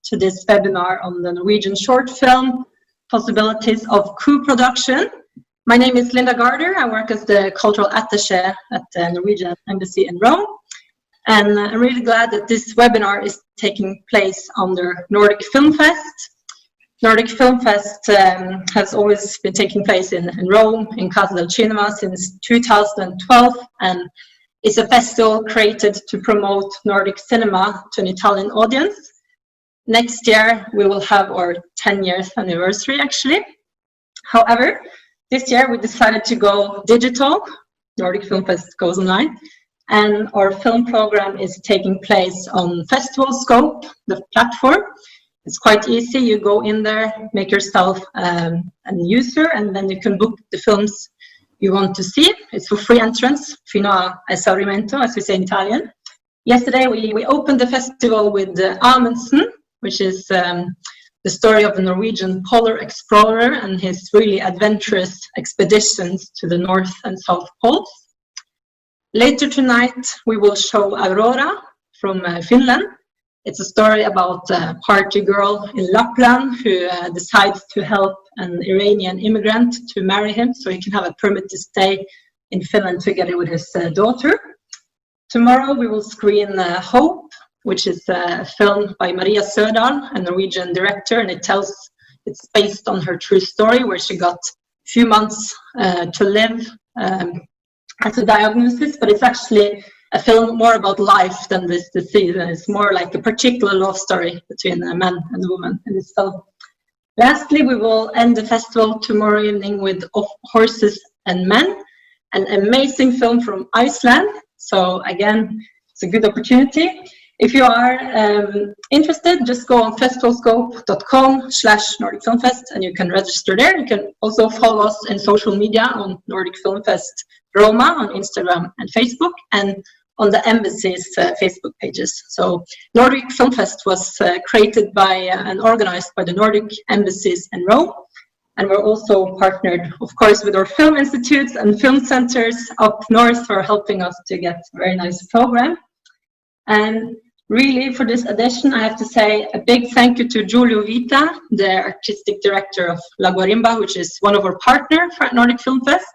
to this webinar on the Norwegian short film, possibilities of co-production. My name is Linda Garder. I work as the cultural attaché at the Norwegian Embassy in Rome. And I'm really glad that this webinar is taking place under Nordic Film Fest. Nordic Film Fest has always been taking place in Rome, in Casa del Cinema, since 2012, and it's a festival created to promote Nordic cinema to an Italian audience. Next year, we will have our 10th anniversary, actually. However, this year we decided to go digital. Nordic Film Fest goes online. And our film program is taking place on Festival Scope, the platform. It's quite easy. You go in there, make yourself a user, and then you can book the films you want to see. It's for free entrance, fino a esaurimento, as we say in Italian. Yesterday, we opened the festival with Amundsen, which is the story of a Norwegian polar explorer and his really adventurous expeditions to the North and South Poles. Later tonight, we will show Aurora from Finland. It's a story about a party girl in Lapland who decides to help an Iranian immigrant to marry him so he can have a permit to stay in Finland together with his daughter. Tomorrow we will screen Hope, which is a film by Maria Söderdahl, a Norwegian director, and it's based on her true story where she got a few months to live as a diagnosis, but it's actually a film more about life than this disease, and it's more like a particular love story between a man and a woman in this film. Lastly, we will end the festival tomorrow evening with Of Horses and Men, an amazing film from Iceland. So again, it's a good opportunity. If you are interested, just go on festivalscope.com/Nordic Film Fest and you can register there. You can also follow us in social media on Nordic Film Fest Roma on Instagram and Facebook, and on the Embassy's Facebook pages. So Nordic Film Fest was created by and organized by the Nordic Embassies in Rome. And we're also partnered, of course, with our film institutes and film centers up north for helping us to get a very nice program. And really, for this edition, I have to say a big thank you to Giulio Vita, the artistic director of La Guarimba, which is one of our partners for Nordic Film Fest.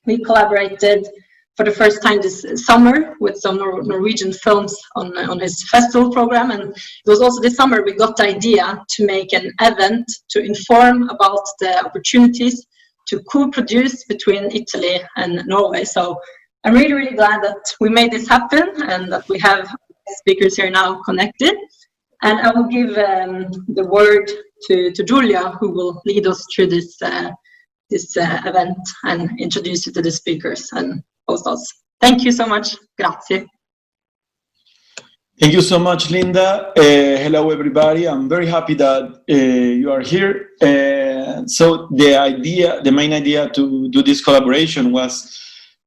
We collaborated for the first time this summer with some Norwegian films on his festival program, and it was also this summer we got the idea to make an event to inform about the opportunities to co-produce between Italy and Norway. So I'm really, really glad that we made this happen and that we have speakers here now connected. And I will give the word to Giulia, who will lead us through this event and introduce you to the speakers and host us. Thank you so much. Grazie. Thank you so much, Linda. Hello, everybody. I'm very happy that you are here. So the main idea to do this collaboration was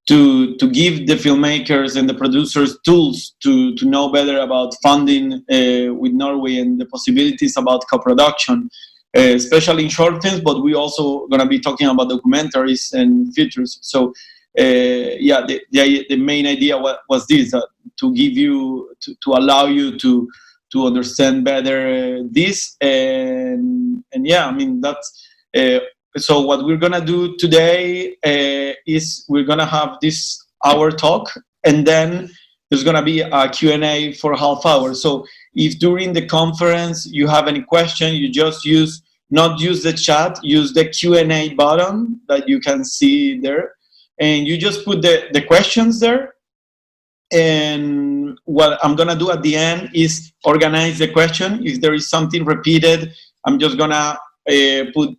to give the filmmakers and the producers tools to know better about funding with Norway and the possibilities about co-production, especially in short films, but we also going to be talking about documentaries and features. So the main idea was this, to give you, to allow you to understand better this. And yeah, I mean, that's, so what we're going to do today is we're going to have this hour talk, and then there's going to be a Q&A for half hour. So if during the conference you have any question, you just not use the chat, use the Q&A button that you can see there. And you just put the questions there. And what I'm going to do at the end is organize the question. If there is something repeated, I'm just going to put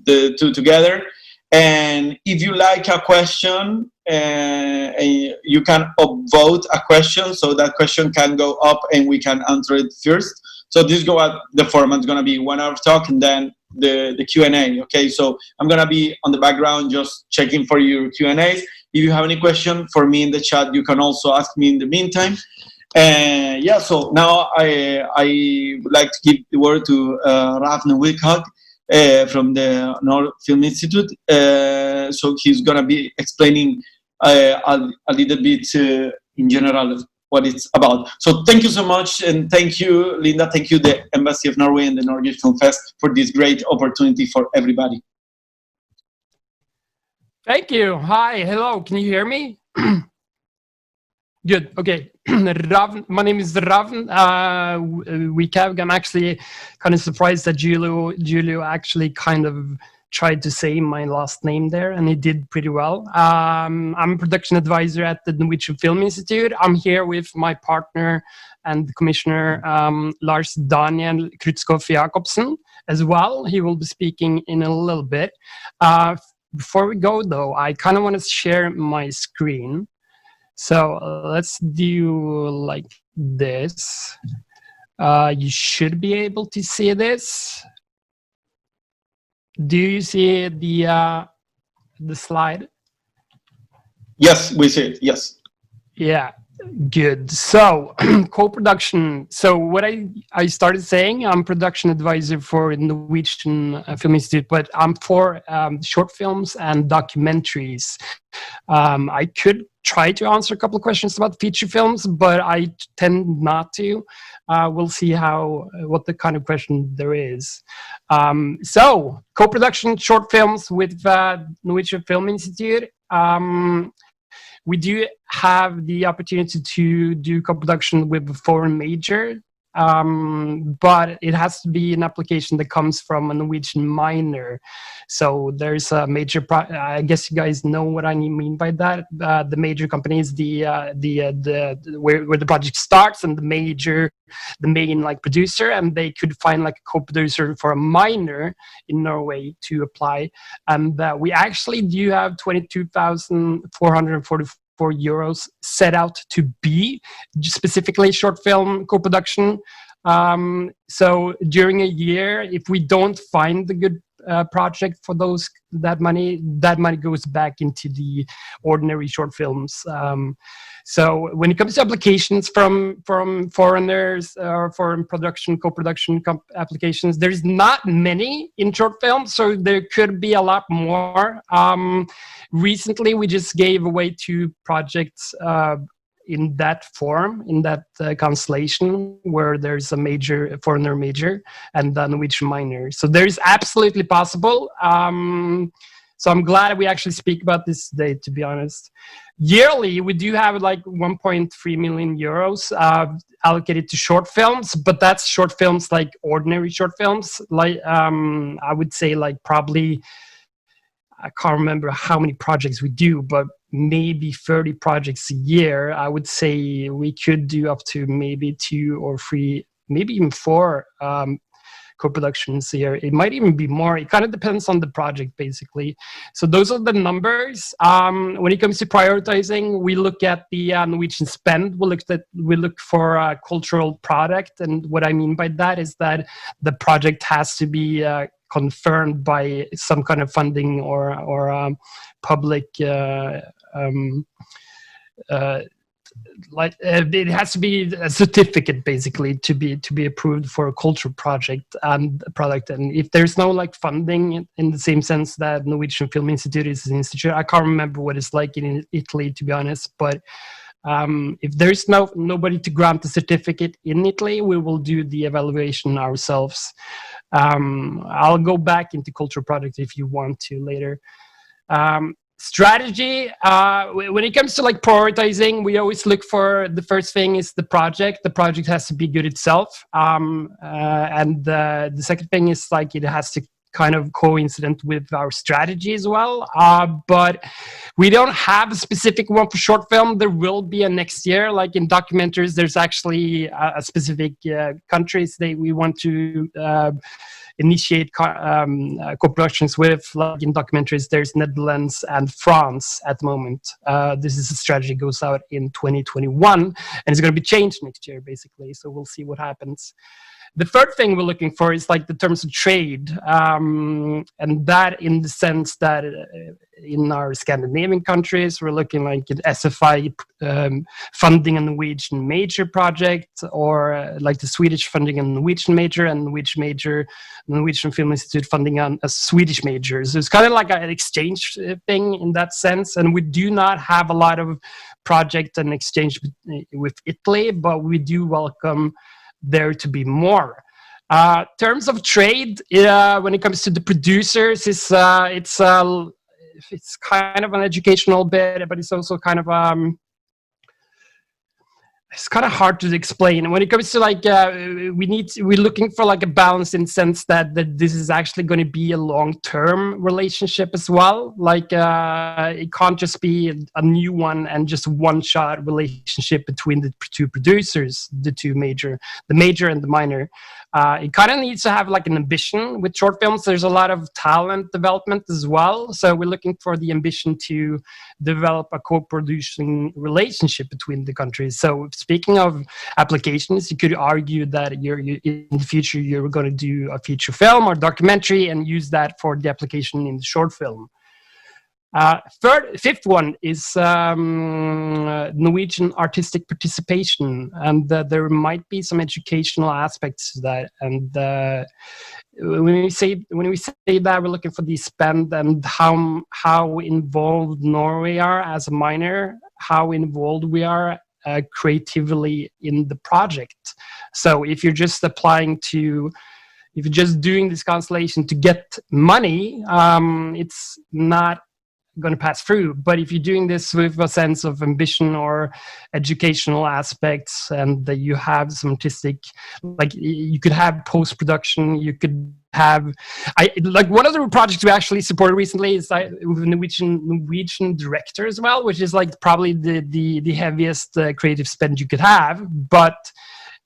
the two together. And if you like a question, you can upvote a question, so that question can go up and we can answer it first. So this the format is going to be 1 hour talk and then the Q&A. Okay, so I'm going to be on the background just checking for your Q&As. If you have any question for me in the chat, you can also ask me in the meantime. Yeah, so now I would like to give the word to Rafne Wilcock from the Nordic Film Institute. So he's going to be explaining a little bit in general what it's about. So thank you so much, and thank you, Linda. Thank you, the Embassy of Norway and the Norwegian Film Fest, for this great opportunity for everybody. Thank you. Hi, hello. Can you hear me? Good. Okay. Ravn, my name is Ravn. I'm actually kind of surprised that Julio actually kind of tried to say my last name there, and he did pretty well. I'm a production advisor at the Norwegian Film Institute. I'm here with my partner and commissioner, Lars Daniel Krutskov Jakobsen, as well. He will be speaking in a little bit. Before we go, though, I kind of want to share my screen. So let's do like this. You should be able to see this. Do you see the slide? Yes, we see it. Yes. Yeah, good. So co-production. So what I started saying, I'm production advisor for the Norwegian Film Institute, but I'm for short films and documentaries. I could try to answer a couple of questions about feature films, but I tend not to. We'll see what the kind of question there is. So co-production short films with Norwegian Film Institute. We do have the opportunity to do co-production with a foreign major, but it has to be an application that comes from a Norwegian minor. So there's a major, I guess you guys know what I mean by that. The major company is where the project starts, and the main like producer, and they could find like a co-producer for a minor in Norway to apply. And we actually do have 22,444 euros set out to be specifically short film co-production. So during a year, if we don't find the good project for that money goes back into the ordinary short films. So when it comes to applications from foreigners or foreign production, co-production applications, there's not many in short films, so there could be a lot more. Recently, we just gave away 2 projects in that form, in that constellation, where there's a major foreigner major and the Norwegian minor. So there's absolutely possible. So I'm glad we actually speak about this today, to be honest. Yearly, we do have like 1.3 million euros allocated to short films, but that's short films, like ordinary short films. Like I would say like probably, I can't remember how many projects we do, but maybe 30 projects a year. I would say we could do up to maybe 2 or 3, maybe even 4 co-productions a year. It might even be more. It kind of depends on the project, basically. So those are the numbers. When it comes to prioritizing, we look at the Norwegian spend. We look for a cultural product, and what I mean by that is that the project has to be confirmed by some kind of funding or public it has to be a certificate, basically, to be approved for a cultural project and product. And if there's no like funding in the same sense that Norwegian Film Institute is an institute, I can't remember what it's like in Italy, to be honest, but if there's nobody to grant the certificate in Italy, we will do the evaluation ourselves. I'll go back into cultural projects if you want to later. Strategy, when it comes to like prioritizing, we always look for, the first thing is the project. The project has to be good itself. And the second thing is like it has to kind of coincident with our strategy as well. But we don't have a specific one for short film. There will be a next year. Like in documentaries, there's actually a specific countries that we want to initiate co-productions with. Like in documentaries, there's Netherlands and France at the moment. This is a strategy goes out in 2021, and it's going to be changed next year, basically. So we'll see what happens. The third thing we're looking for is like the terms of trade, and that in the sense that in our Scandinavian countries, we're looking like at SFI funding a Norwegian major project, or like the Swedish funding a Norwegian major, and Norwegian Film Institute funding on a Swedish major. So it's kind of like an exchange thing in that sense, and we do not have a lot of project and exchange with Italy, but we do welcome there to be more. Terms of trade, when it comes to the producers, it's kind of an educational bit, but it's also kind of it's kind of hard to explain. When it comes to like we're looking for like a balance in the sense that this is actually going to be a long-term relationship as well. Like it can't just be a new one and just one-shot relationship between the two producers, the major and the minor. It kind of needs to have like an ambition. With short films, there's a lot of talent development as well, so we're looking for the ambition to develop a co-producing relationship between the countries. So speaking of applications, you could argue that in the future you're going to do a feature film or documentary and use that for the application in the short film. Fifth one is Norwegian artistic participation, and there might be some educational aspects to that. And when we say that, we're looking for the spend and how involved Norway are as a minor, how involved we are creatively in the project. So if you're just if you're just doing this constellation to get money, it's not going to pass through. But if you're doing this with a sense of ambition or educational aspects, and that you have some artistic, like you could have post-production, you could have, like one of the projects we actually supported recently is with a Norwegian director as well, which is like probably the heaviest creative spend you could have, but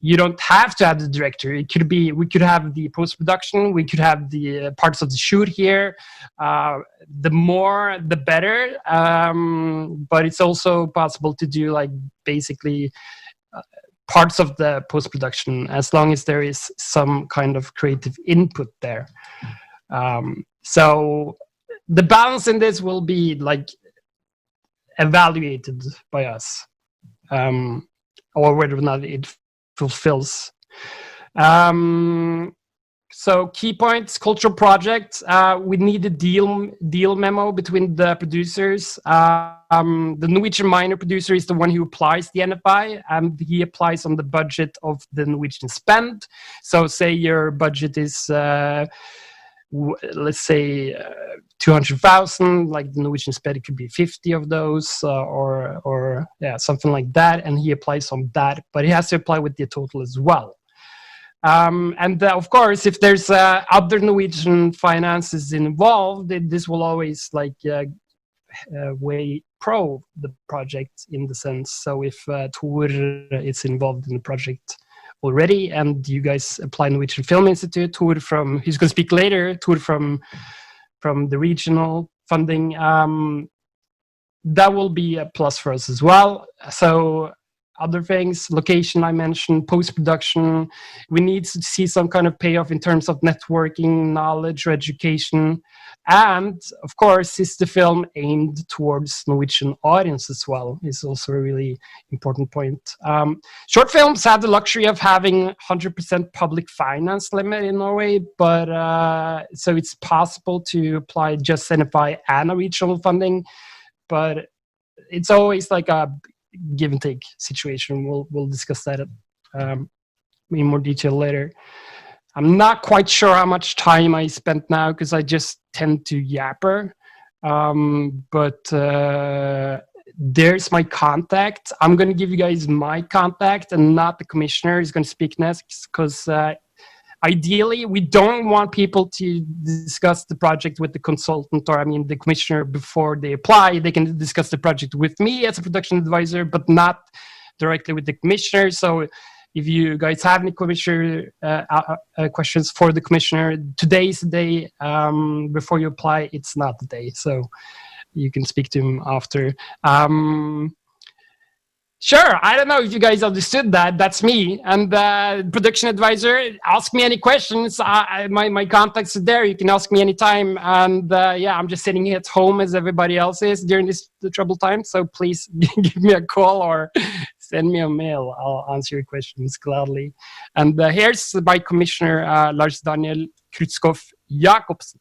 you don't have to have the director. We could have the post-production, we could have the parts of the shoot here. The more, the better. But it's also possible to do like basically parts of the post-production, as long as there is some kind of creative input there. So the balance in this will be like evaluated by us, or whether or not it fulfills. So key points: cultural project. We need a deal memo between the producers. The Norwegian minor producer is the one who applies the NFI, and he applies on the budget of the Norwegian spend. So say your budget is let's say 200,000, like the Norwegian spend, it could be 50 of those, or yeah, something like that, and he applies on that, but he has to apply with the total as well. And of course, if there's other Norwegian finances involved, this will always like weigh pro the project in the sense. So if Tor is involved in the project already, and you guys apply Norwegian Film Institute, Tor from, who's going to speak later, Tor from the regional funding, that will be a plus for us as well. So other things, location I mentioned, post-production, we need to see some kind of payoff in terms of networking, knowledge, or education. And of course, is the film aimed towards Norwegian audience as well, is also a really important point. Short films have the luxury of having 100% public finance limit in Norway, but so it's possible to apply just NFI and a regional funding, but it's always like a give and take situation. We'll discuss that in more detail later. I'm not quite sure how much time I spent now because I just tend to yapper. But there's my contact. I'm going to give you guys my contact and not the commissioner who's going to speak next, because ideally, we don't want people to discuss the project with the consultant, or the commissioner, before they apply. They can discuss the project with me as a production advisor, but not directly with the commissioner. So if you guys have any commissioner questions for the commissioner, today's the day. Before you apply, it's not the day. So you can speak to him after. Sure, I don't know if you guys understood that. That's me. And production advisor, ask me any questions. My contacts are there. You can ask me anytime. And yeah, I'm just sitting here at home as everybody else is during the troubled time. So please give me a call or send me a mail. I'll answer your questions gladly. And here's my commissioner, Lars Daniel Krutskov Jacobsen.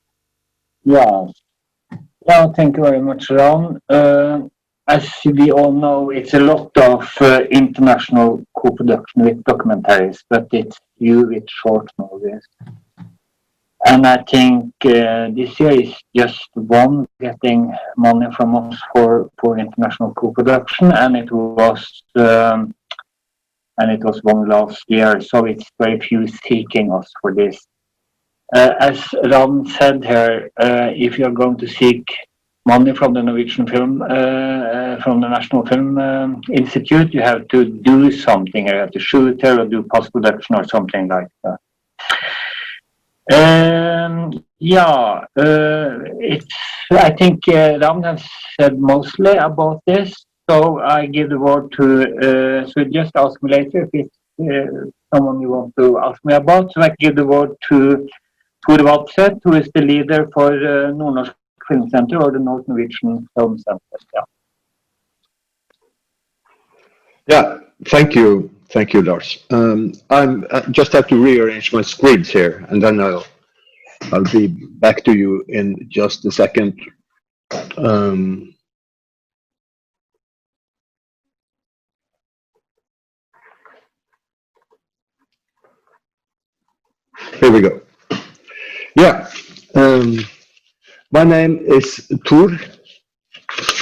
Yeah. Well, thank you very much, Ron. as we all know, it's a lot of international co-production with documentaries, but it's few with short movies. And I think this year is just one getting money from us for international co-production, and it was one last year. So it's very few seeking us for this. As Ram said here, if you're going to seek money from the Norwegian Film, from the National Film Institute, you have to do something. You have to shoot here or do post-production or something like that. I think Ram has said mostly about this, so I give the word to, so just ask me later if it's someone you want to ask me about. So I give the word to Tor Valdseth, who is the leader for Nordnorsk Film Center or the North Norwegian Film Center. Yeah, thank you, Lars. I just have to rearrange my screens here, and then I'll be back to you in just a second. Here we go. Yeah, my name is Tor.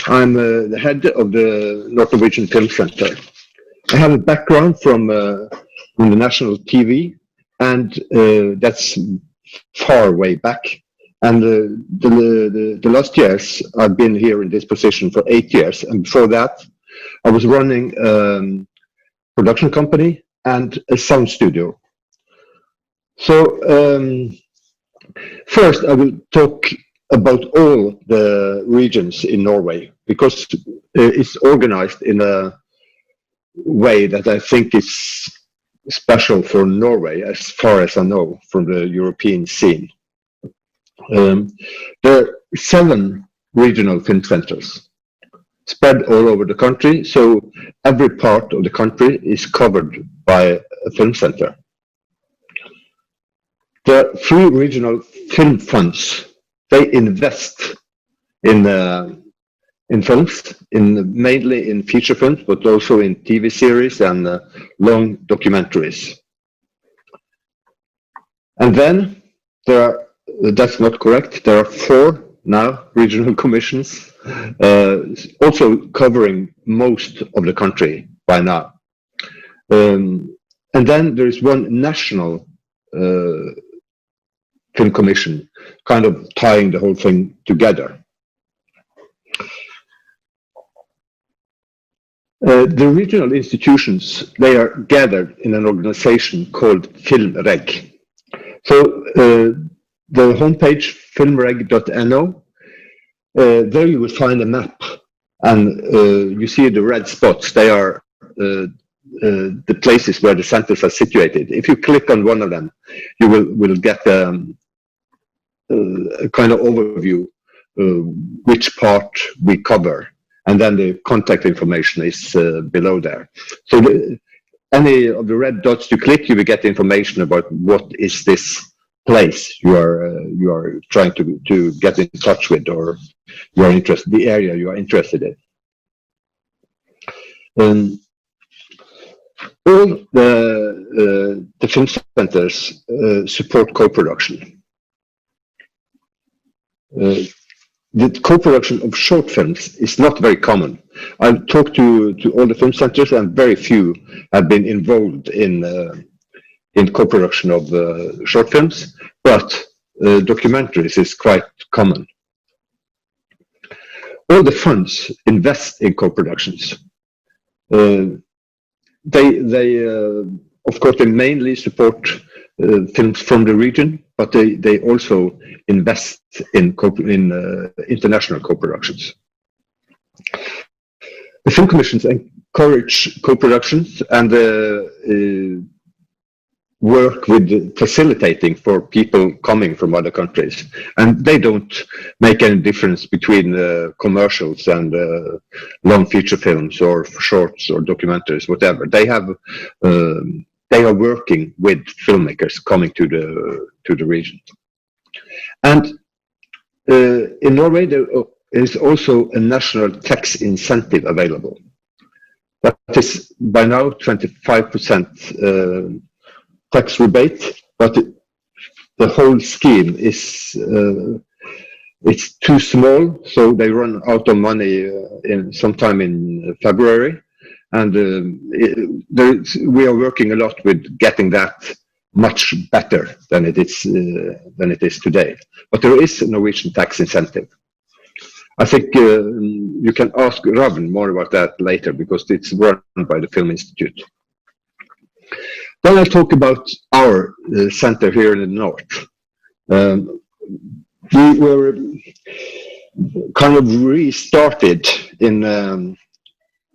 I'm the head of the North Norwegian Film Center. I have a background from the national TV, and that's far way back. And the last years, I've been here in this position for 8 years. And before that, I was running a production company and a sound studio. So first, I will talk about all the regions in Norway, because it's organized in a way that I think is special for Norway, as far as I know, from the European scene. There are 7 regional film centers spread all over the country, so every part of the country is covered by a film center. The 3 regional film funds, they invest in films, mainly in feature films, but also in TV series and long documentaries. And then that's not correct. There are 4 now regional commissions, also covering most of the country by now. And then there is 1 national film commission, kind of tying the whole thing together. The regional institutions, they are gathered in an organization called FilmReg. So the homepage filmreg.no, there you will find a map, and you see the red spots. They are the places where the centers are situated. If you click on one of them, you will get a kind of overview which part we cover. And then the contact information is below there. So any of the red dots you click, you will get information about what is this place you are trying to get in touch with, or you are interested, the area you are interested in. All the film centers support co-production. The co-production of short films is not very common. I've talked to all the film centers, and very few have been involved in co-production of short films, but documentaries is quite common. All the funds invest in co-productions. They of course, they mainly support films from the region, but they also invest in international co-productions. The film commissions encourage co-productions and work with facilitating for people coming from other countries, and they don't make any difference between commercials and long feature films or shorts or documentaries, whatever. They are working with filmmakers coming to the region. And in Norway, is also a national tax incentive available. That is by now 25% tax rebate, but the whole scheme is it's too small, so they run out of money sometime in February, and we are working a lot with getting that much better than it is today. But there is a Norwegian tax incentive. I think you can ask Ravn more about that later because it's run by the Film Institute. Then I'll talk about our center here in the north. We were kind of restarted in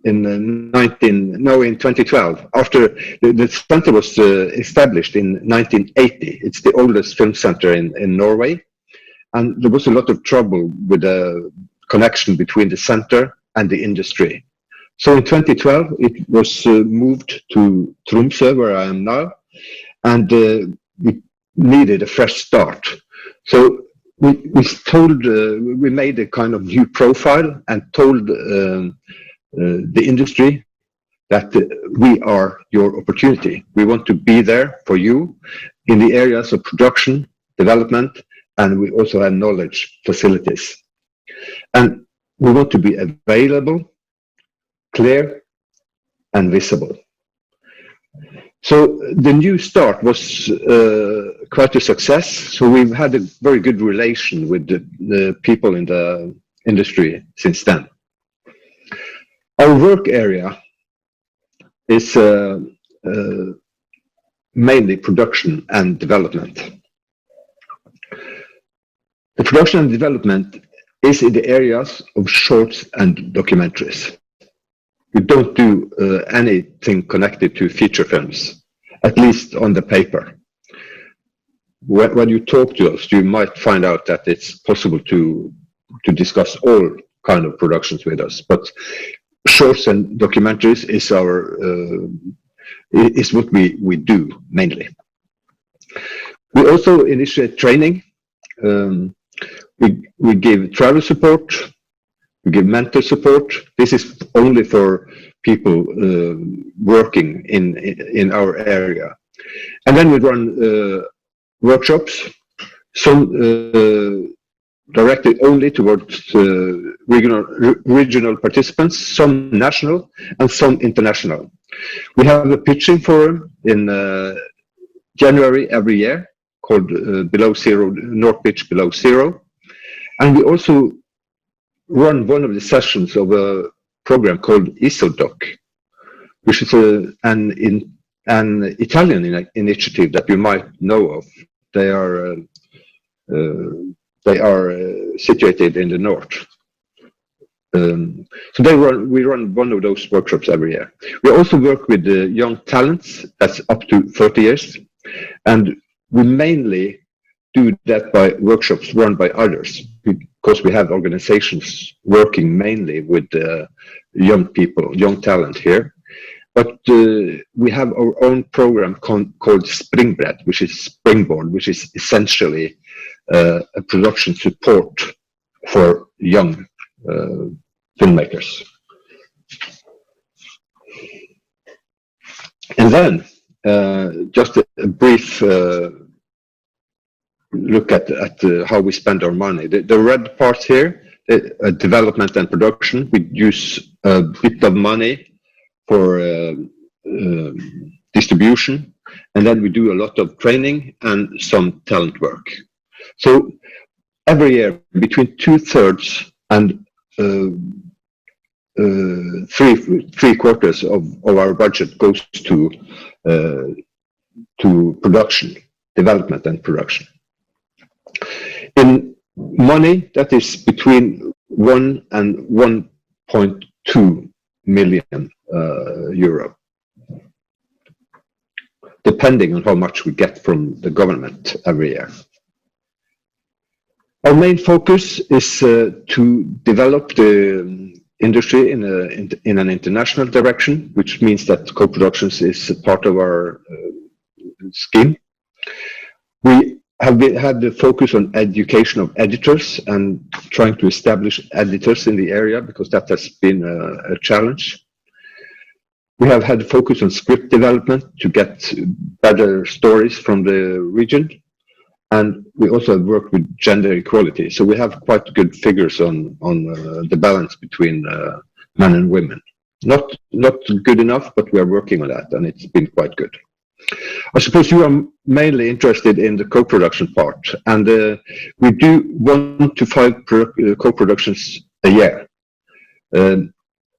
2012 after the center was established in 1980. It's the oldest film center in Norway, and there was a lot of trouble with the connection between the center and the industry. So in 2012 it was moved to Tromsø, where I am now, and we needed a fresh start. So we made a kind of new profile and told the industry that we are your opportunity. We want to be there for you in the areas of production, development, and we also have knowledge facilities. And we want to be available, clear, and visible. So the new start was quite a success. So we've had a very good relation with the people in the industry since then. Our work area is mainly production and development. The production and development is in the areas of shorts and documentaries. We don't do anything connected to feature films, at least on the paper. When you talk to us, you might find out that it's possible to discuss all kind of productions with us, but shorts and documentaries is is what we do mainly. We also initiate training. We give travel support. We give mentor support. This is only for people working in our area. And then we run workshops, some directed only towards regional participants, some national and some international. We have a pitching forum in January every year called Below Zero, North Pitch Below Zero. And we also run one of the sessions of a program called ISODoc, which is an Italian initiative that you might know of. They are situated in the north. So we run one of those workshops every year. We also work with the young talents that's up to 30 years, and we mainly do that by workshops run by others, because we have organizations working mainly with young people, young talent here. But we have our own program called Springbrett, which is Springboard, which is essentially a production support for young filmmakers. And then just a brief look at how we spend our money. The red part here, development and production, we use a bit of money for distribution, and then we do a lot of training and some talent work. So every year, between 2/3 and 3/4 of our budget goes to production, development and production. In money, that is between 1 and 1.2 million euro, depending on how much we get from the government every year. Our main focus is to develop the industry in an international direction, which means that co-productions is a part of our scheme. We had the focus on education of editors and trying to establish editors in the area, because that has been a challenge. We have had focus on script development to get better stories from the region. And we also have worked with gender equality. So we have quite good figures on the balance between men and women. Not good enough, but we are working on that, and it's been quite good. I suppose you are mainly interested in the co-production part, and we do 1 to 5 co-productions a year.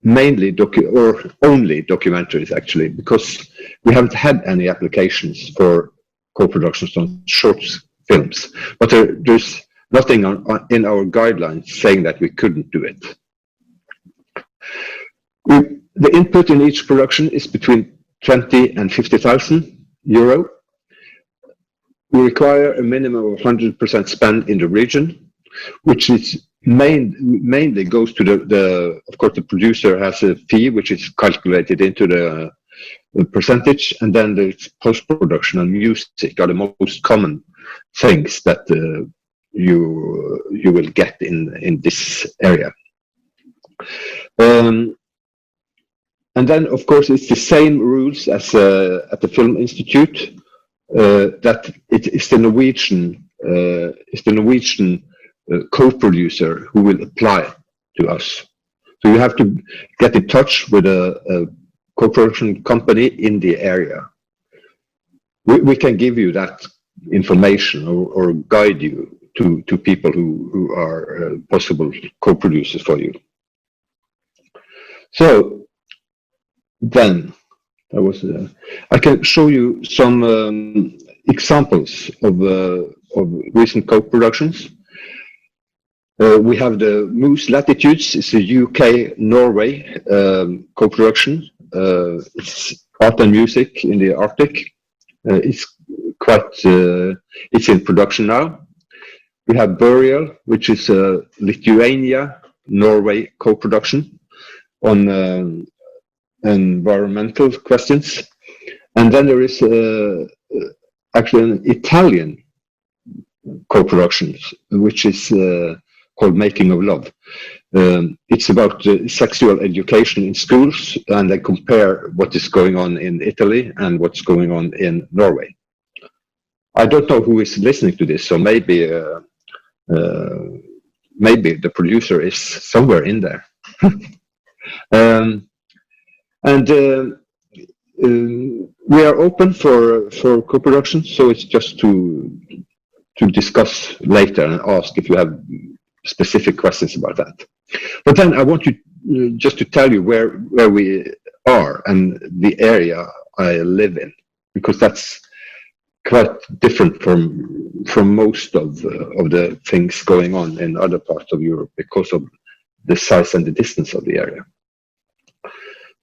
Mainly or only documentaries, actually, because we haven't had any applications for co-productions on short films. But there's nothing in our guidelines saying that we couldn't do it. The input in each production is between 20 and 50,000 euro. We require a minimum of 100% spend in the region, which is mainly goes to of course, the producer has a fee which is calculated into the percentage, and then there's post-production and music are the most common things that you will get in this area. And then, of course, it's the same rules as at the Film Institute, that it's the Norwegian co-producer who will apply to us. So you have to get in touch with a co-production company in the area. We can give you that information or guide you to people who are possible co-producers for you. So then I can show you some examples of recent co-productions. We have the Moose Latitudes. It's a UK-Norway co-production. It's art and music in the Arctic. It's in production now. We have Burial, which is a Lithuania-Norway co-production on environmental questions. And then there is actually an Italian co-production, which is called Making of Love. It's about sexual education in schools, and they compare what is going on in Italy and what's going on in Norway. I don't know who is listening to this, so maybe the producer is somewhere in there. We are open for co-production, so it's just to discuss later and ask if you have specific questions about that. But then I want you just to tell you where we are and the area I live in, because that's quite different from most of the things going on in other parts of Europe because of the size and the distance of the area.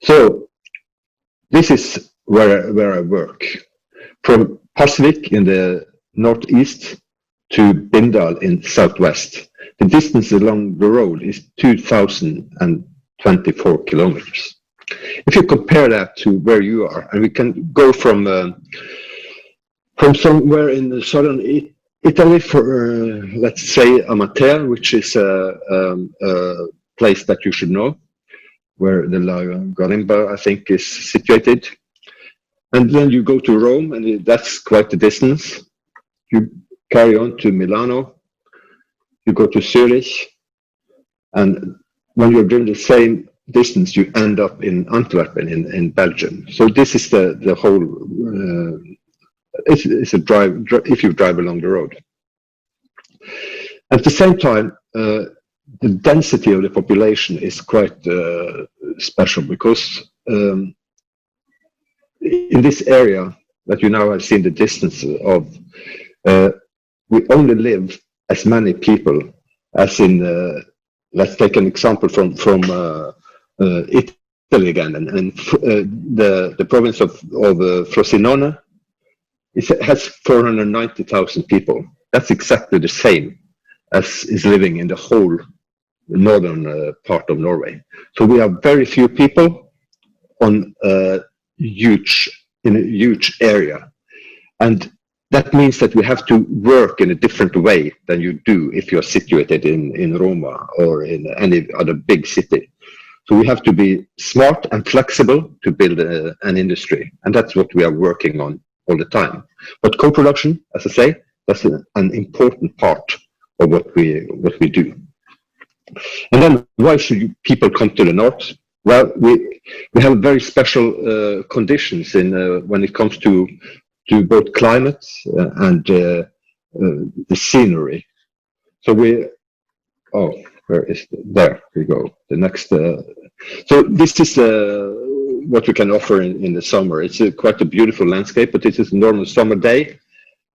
So this is where I work. From Pasvik in the northeast to Bindal in southwest. The distance along the road is 2,024 kilometers. If you compare that to where you are, and we can go from somewhere in the southern Italy for, let's say, Amater, which is a place that you should know, where the Guarimba, I think, is situated. And then you go to Rome, and that's quite the distance. You carry on to Milano, you go to Zurich, and when you're doing the same distance, you end up in Antwerp in Belgium. So this is the whole, it's a drive if you drive along the road. At the same time, the density of the population is quite special, because in this area that you now have seen the distance of, we only live as many people as in, let's take an example from Italy again, and the province of Frosinone, it has 490,000 people. That's exactly the same as is living in the whole northern part of Norway. So we have very few people in a huge area, and that means that we have to work in a different way than you do if you're situated in Roma or in any other big city. So we have to be smart and flexible to build an industry, and that's what we are working on all the time. But co-production, as I say, that's an important part of what we do. And then why should people come to the north? Well, we have very special conditions in when it comes to both climate and the scenery. So where is there we go. The next. So this is what we can offer in the summer. It's quite a beautiful landscape, but this is a normal summer day.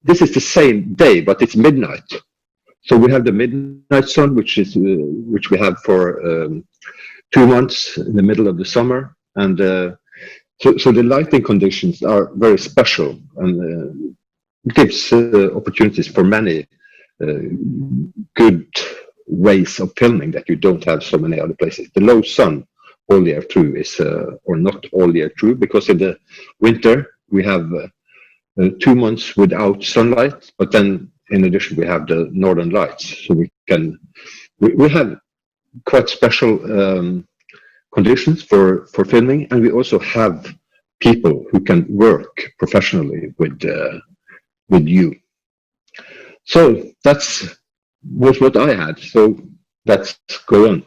This is the same day, but it's midnight. So we have the midnight sun, which we have for 2 months in the middle of the summer, and so the lighting conditions are very special, and gives opportunities for many good ways of filming that you don't have so many other places. The low sun all year through is, or not all year through, because in the winter we have 2 months without sunlight, but then in addition we have the northern lights, so we have quite special conditions for filming, and we also have people who can work professionally with you. So that's was what I had. So let's go on.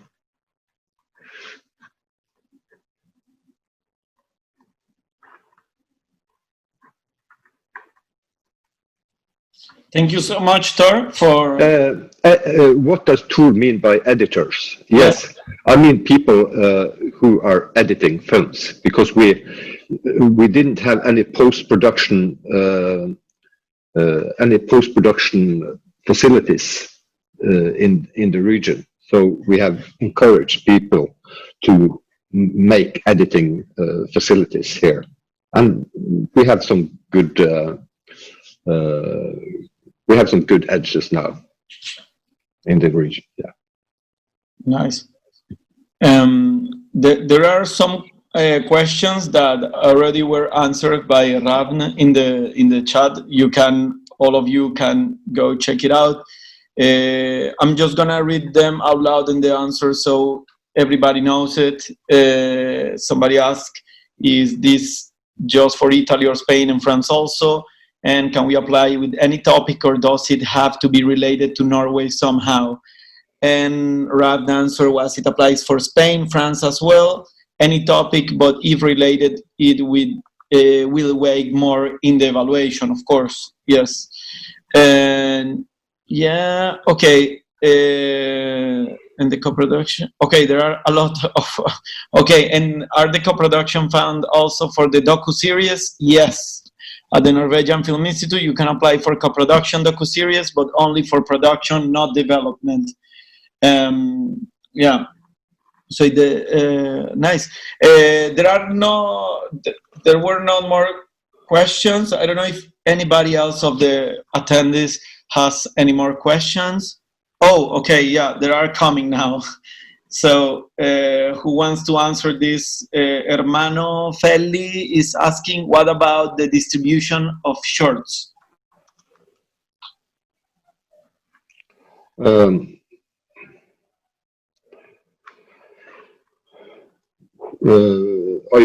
Thank you so much, Tor, for... What does Tor mean by editors? Yes, I mean people who are editing films, because we didn't have any post-production facilities in the region. So we have encouraged people to make editing facilities here, and we have some good editors now in the region. Yeah. Nice. There are some questions that already were answered by Ravn in the chat. All of you can go check it out. I'm just gonna read them out loud in the answer so everybody knows it. Somebody asked, is this just for Italy or Spain and France also? And can we apply with any topic, or does it have to be related to Norway somehow? And Rav's answer was, it applies for Spain, France as well, any topic, but if related, it will weigh more in the evaluation, of course. Yes. And yeah, okay. And the co-production, okay, there are a lot of, okay, and are the co-production fund also for the docu-series? Yes. At the Norwegian Film Institute, you can apply for co-production docu-series, but only for production, not development. Yeah. So nice. There were no more questions. I don't know if anybody else of the attendees has any more questions. Oh, okay, yeah, there are coming now. So, who wants to answer this? Hermano Felli is asking, what about the distribution of shorts? Are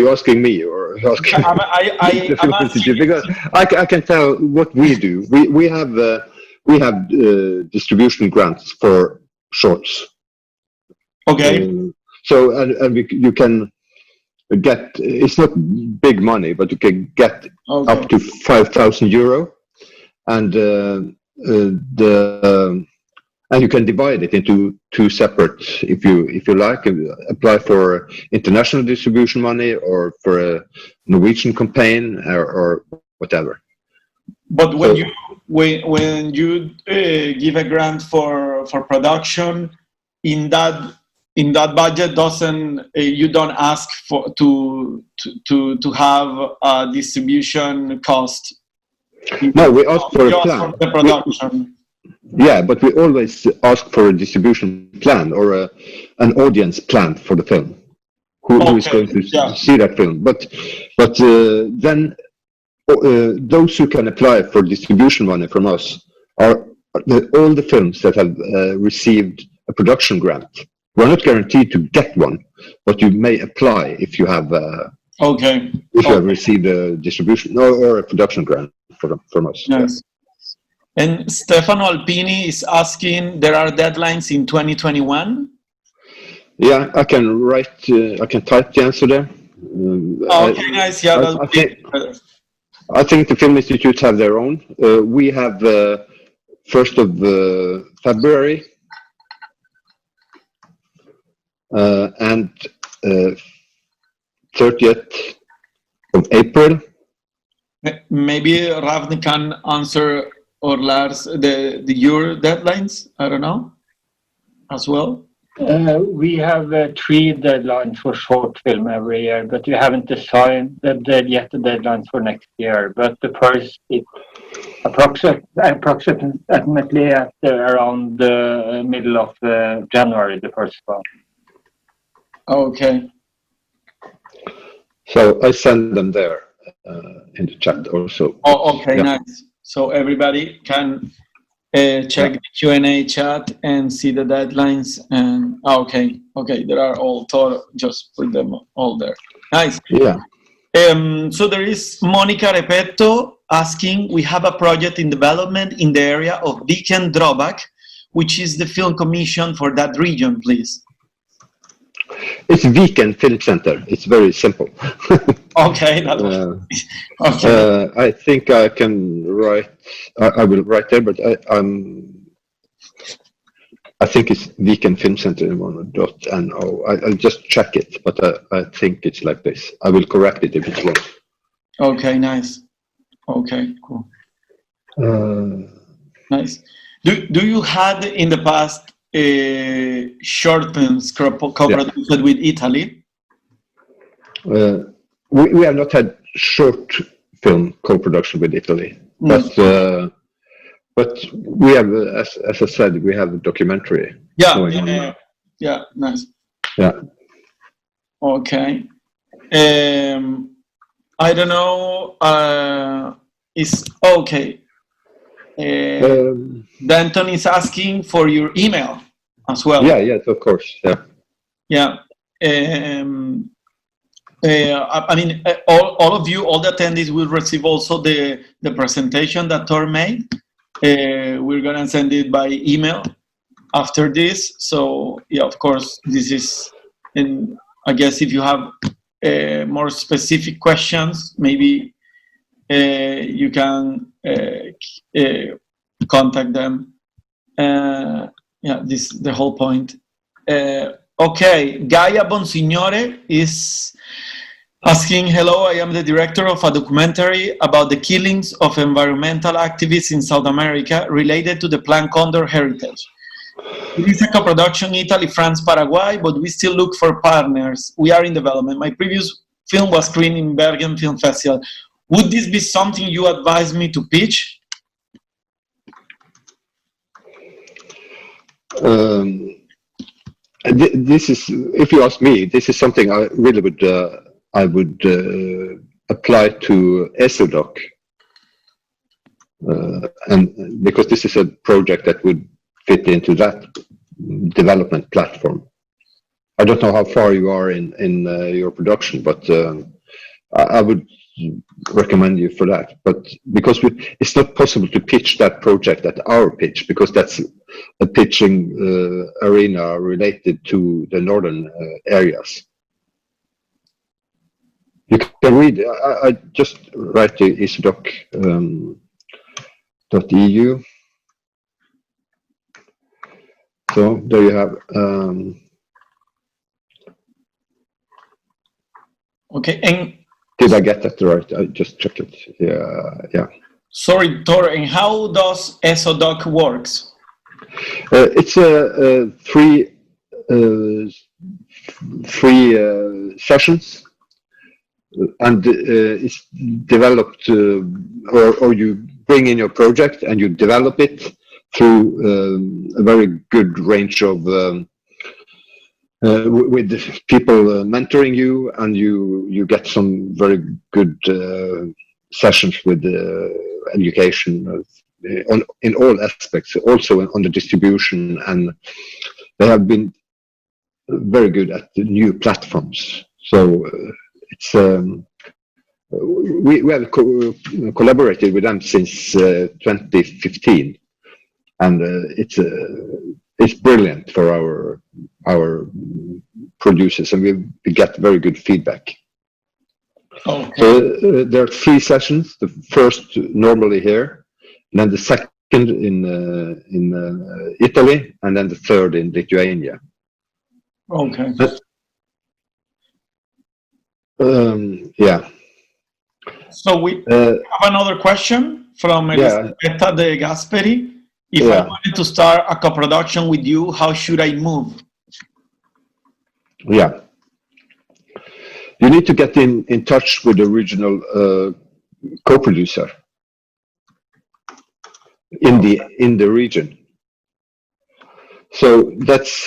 you asking me or asking? I'm asking. Because I can tell what we do. We have distribution grants for shorts. Okay. So you can get, it's not big money, but you can get up to €5,000, and and you can divide it into 2 separate, if you like, apply for international distribution money or for a Norwegian campaign or whatever. But when you give a grant for production, in that budget you don't ask for to have a distribution cost. No, we ask for a plan. For the production. Yeah, but we always ask for a distribution plan or an audience plan for the film. Who is going to see that film? But then those who can apply for distribution money from us are all the films that have received a production grant. We're not guaranteed to get one, but you may apply if you have received a distribution or a production grant from us. Yes. And Stefano Alpini is asking, there are deadlines in 2021? Yeah, I can type the answer there. Okay, nice. Yeah, I think the Film Institutes have their own. We have 1st of February and 30th of April. Maybe Ravni can answer, or Lars, your deadlines. I don't know, as well. We have 3 deadlines for short film every year, but we haven't decided yet the deadlines for next year. But the first is approximately at around the middle of January, the first one. Okay. So I send them there in the chat also. Oh, okay, nice. So everybody can check the Q&A chat and see the deadlines. And okay, there are all. Just put them all there. Nice. Yeah. So there is Monica Repetto asking, we have a project in development in the area of Viken Drobak, which is the film commission for that region, please. It's Viken Film Center. It's very simple. Okay. Okay. I think I can write. I will write there, but I think it's Viken Film Center .no. I'll just check it, but I think it's like this. I will correct it if it's wrong. Okay, nice. Okay, cool. Nice. Do you had in the past short films co-produced with Italy? We have not had short film co-production with Italy, but we have, as I said, we have a documentary. Yeah, nice. Yeah. Okay. I don't know. It's okay. Danton is asking for your email as well. Yeah, yes, of course. Yeah. Yeah. I mean, all of you, all the attendees will receive also the presentation that Tor made. We're gonna send it by email after this. So yeah, of course, this is. And I guess if you have more specific questions, maybe you can contact them. Yeah, this is the whole point. Okay, Gaia Bonsignore is asking, hello, I am the director of a documentary about the killings of environmental activists in South America related to the plant condor heritage. It is a co-production Italy, France, Paraguay, but we still look for partners. We are in development. My previous film was screened in Bergen Film Festival. Would this be something you advise me to pitch? This is, if you ask me, this is something I really would apply to ESODOC, and because this is a project that would fit into that development platform. I don't know how far you are in your production, but I would recommend you for that. But because it's not possible to pitch that project at our pitch, because that's a pitching arena related to the northern areas. You can read. I just write to isdoc.eu. So there you have. Okay, and did I get that right? I just checked it. Yeah. Sorry, Tor. And how does ESODOC works? It's a three sessions, and it's developed, or you bring in your project and you develop it through a very good range of with people mentoring you, and you get some very good sessions with education in all aspects, also on the distribution, and they have been very good at the new platforms. So it's we have collaborated with them since 2015, and it's brilliant for our producers, and we get very good feedback. Okay. So there are 3 sessions. The first normally here, and then the second in Italy, and then the third in Lithuania. Okay. Yeah. So we have another question from Elisabetta De Gasperi. If I wanted to start a co-production with you, how should I move? Yeah. You need to get in touch with the regional co-producer in the region. So that's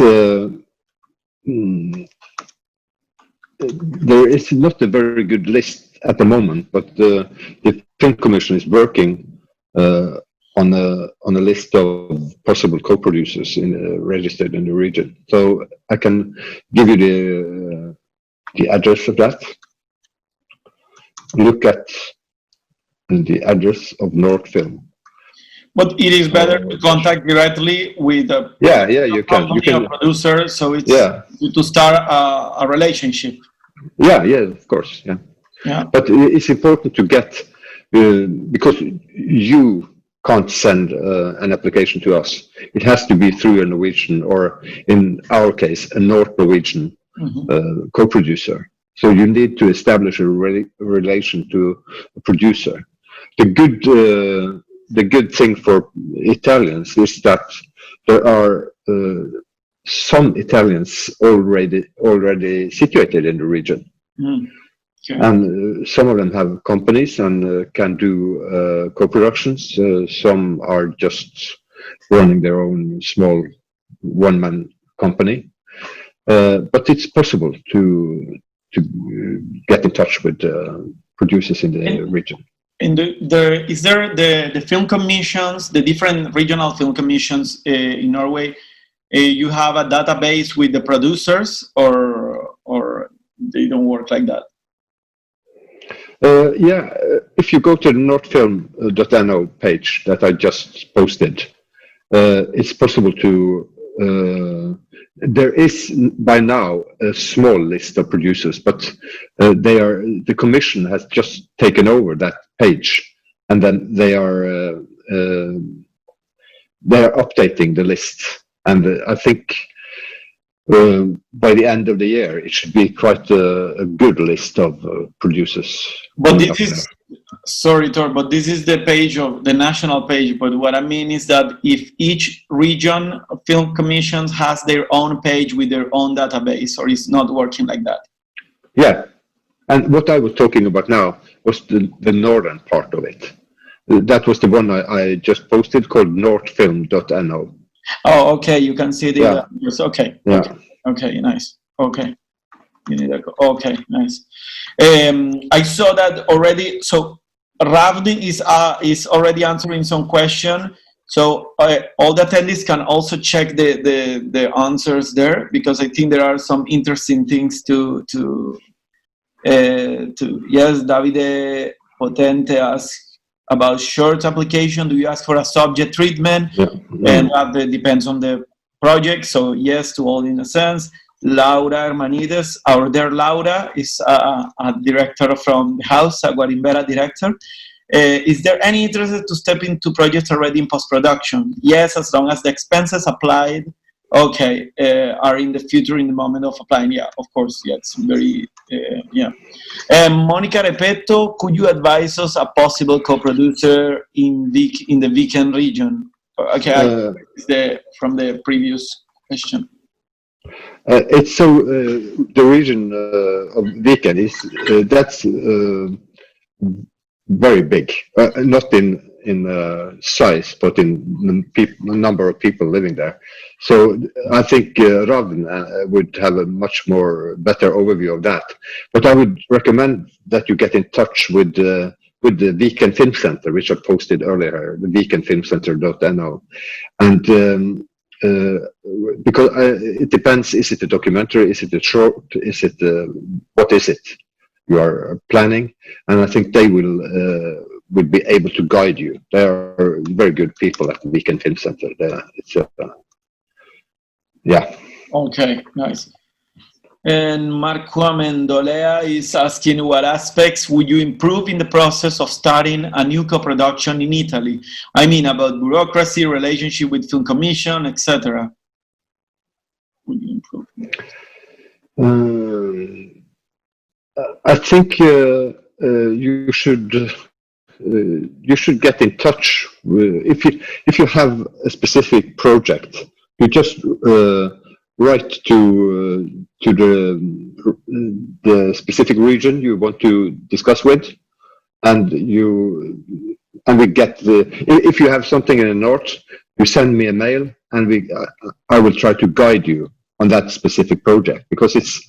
there is not a very good list at the moment, but the Film Commission is working on a list of possible co-producers registered in the region. So I can give you the address of that. Look at the address of Nordic Film. But it is better to contact directly with a you can producer, so it's to start a relationship. Yeah, of course, yeah. But it's important to get because you can't send an application to us. It has to be through a Norwegian, or in our case, a North Norwegian co-producer. So you need to establish a relation to a producer. The good thing for Italians is that there are some Italians already situated in the region, and some of them have companies and can do co-productions. Some are just running their own small one-man company, but it's possible to get in touch with producers in the region. And is there the film commissions, the different regional film commissions in Norway? You have a database with the producers, or they don't work like that? If you go to the nordfilm.no page that I just posted, it's possible to. There is by now a small list of producers, but the commission has just taken over that page, and then they are updating the list. And I think by the end of the year, it should be quite a good list of producers. But this is, sorry, Tor, but this is the page of the national page. But what I mean is that if each region of film commissions has their own page with their own database, or it's not working like that? Yeah. And what I was talking about now was the northern part of it. That was the one I just posted, called nordfilm.no. Oh, okay. You can see the yes. Okay. Yeah. Okay. Nice. Okay. You need a, okay. Nice. I saw that already. So Ravdi is already answering some question. So all the attendees can also check the answers there, because I think there are some interesting things to yes. Davide Potente asks about short application. Do you ask for a subject treatment? And that depends on the project. So yes to all in a sense. Laura Hermanides, our dear Laura, is a director from the house, a Guarimba director. Is there any interest to step into projects already in post-production? Yes, as long as the expenses applied, are in the future, in the moment of applying. Yeah, of course, yeah, it's very, yeah. Monica Repetto, could you advise us a possible co-producer in the Viken region? Okay, from the previous question. It's so the region of Viken is that's very big, not in size, but in number of people living there. So I think Ravn would have a much more better overview of that. But I would recommend that you get in touch with with the Weekend Film Center, which I posted earlier, the weekendfilmcenter.no. And because it depends, is it a documentary, is it a short, is it, what is it you are planning? And I think they will be able to guide you. They are very good people at the Weekend Film Center. Yeah. Okay, nice. And Marco Amendolea is asking, what aspects would you improve in the process of starting a new co-production in Italy? I mean, about bureaucracy, relationship with film commission, etc. Would you improve? I think you should get in touch if you have a specific project. You just write to the specific region you want to discuss with, and we get if you have something in the north, you send me a mail, and I will try to guide you on that specific project, because it's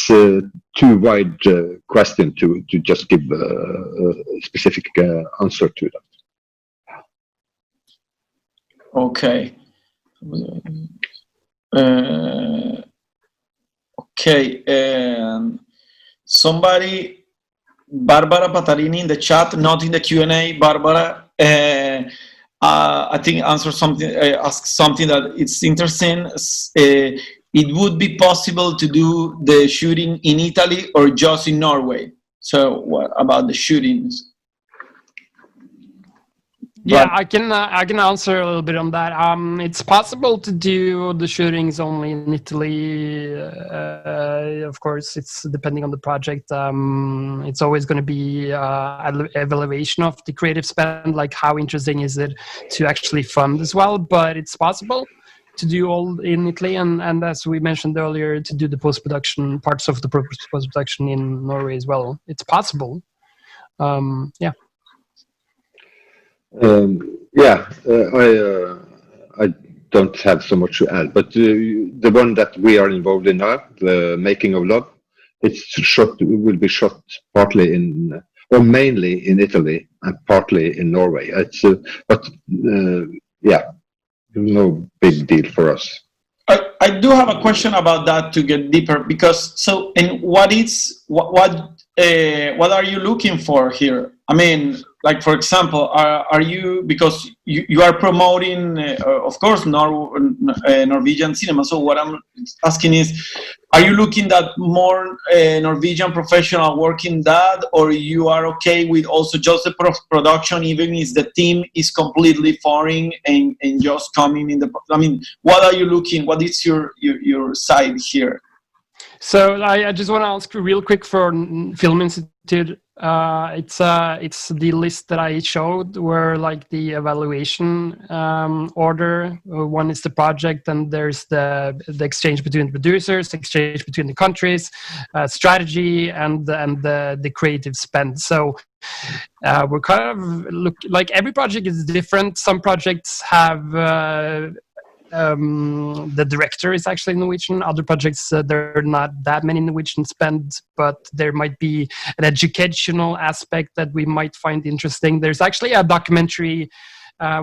too wide question to just give a specific answer to that. Okay. Okay. Somebody, Barbara Patarini in the chat, not in the Q&A. Barbara, I think asked something that it's interesting. It would be possible to do the shooting in Italy or just in Norway? So what about the shootings? Yeah, I can answer a little bit on that. It's possible to do the shootings only in Italy. Of course, it's depending on the project. It's always going to be an evaluation of the creative spend, like how interesting is it to actually fund as well. But it's possible to do all in Italy, and as we mentioned earlier, to do the post-production, parts of the post-production in Norway as well. It's possible. Yeah. I don't have so much to add, but the one that we are involved in now, the Making of Love, will be shot partly or mainly in Italy and partly in Norway. No big deal for us. I do have a question about that to get deeper, because what are you looking for here? I mean, like, for example, are you, because you are promoting, of course, Norwegian cinema. So what I'm asking is, are you looking at more Norwegian professional working that, or you are okay with also just the production, even if the team is completely foreign and just coming in the? I mean, what are you looking? What is your side here? So I just want to ask you real quick for Film Institute. It's the list that I showed, where like the evaluation order. One is the project, and there's the exchange between the producers, exchange between the countries, strategy, and the creative spend. So we're kind of like every project is different. Some projects have the director is actually Norwegian. Other projects, there are not that many Norwegian spend, but there might be an educational aspect that we might find interesting. There's actually a documentary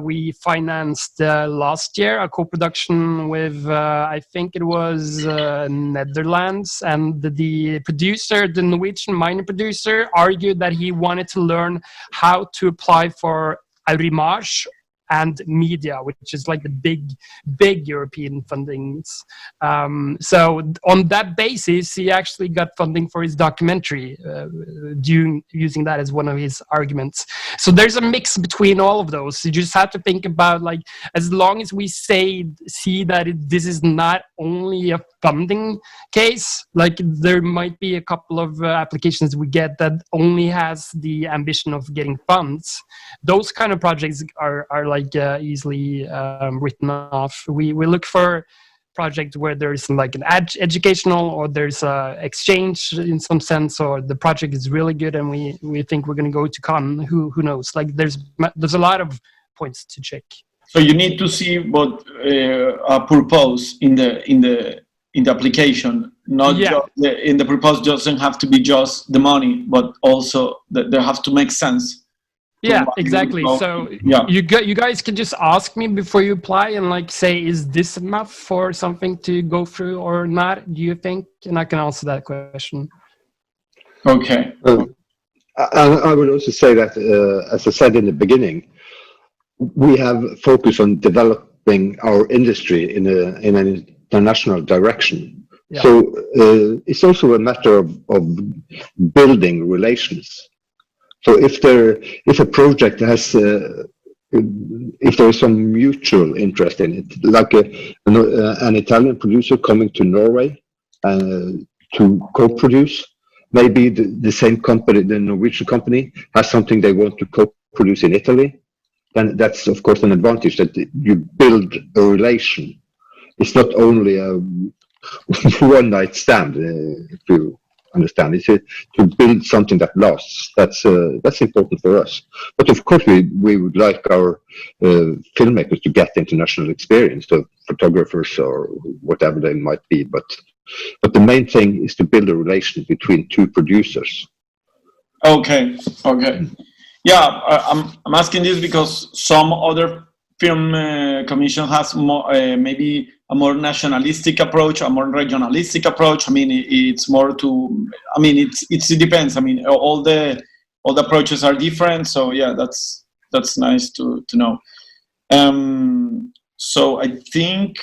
we financed last year, a co-production with, I think it was Netherlands, and the producer, the Norwegian minor producer, argued that he wanted to learn how to apply for Aurimage and media, which is like the big European fundings. So on that basis, he actually got funding for his documentary, using that as one of his arguments. So there's a mix between all of those. You just have to think about, like, as long as we see that this is not only a funding case, like there might be a couple of applications we get that only has the ambition of getting funds. Those kind of projects are like easily written off. We look for projects where there's like an educational, or there's a exchange in some sense, or the project is really good and we think we're going to go to Cannes. Who knows? Like there's a lot of points to check. So you need to see what a purpose in in the application. Not Yeah. just in the proposal doesn't have to be just the money, but also that they have to make sense. Yeah, exactly. So you guys can just ask me before you apply and like say, is this enough for something to go through or not? Do you think? And I can answer that question. Okay. I would also say that, as I said in the beginning, we have focused on developing our industry in an international direction. Yeah. So it's also a matter of building relations. So if a project has, if there is some mutual interest in it, like an Italian producer coming to Norway to co-produce, maybe the same company, the Norwegian company, has something they want to co-produce in Italy, then that's of course an advantage that you build a relation. It's not only a one night stand, if you understand. It's to build something that lasts. That's important for us. But of course, we would like our filmmakers to get international experience, so photographers or whatever they might be. But the main thing is to build a relation between two producers. Okay. Yeah, I'm asking this because some other film commission has more, maybe a more nationalistic approach, a more regionalistic approach. I mean, it's more to. I mean, it depends. I mean, all the approaches are different. So yeah, that's nice to know. So I think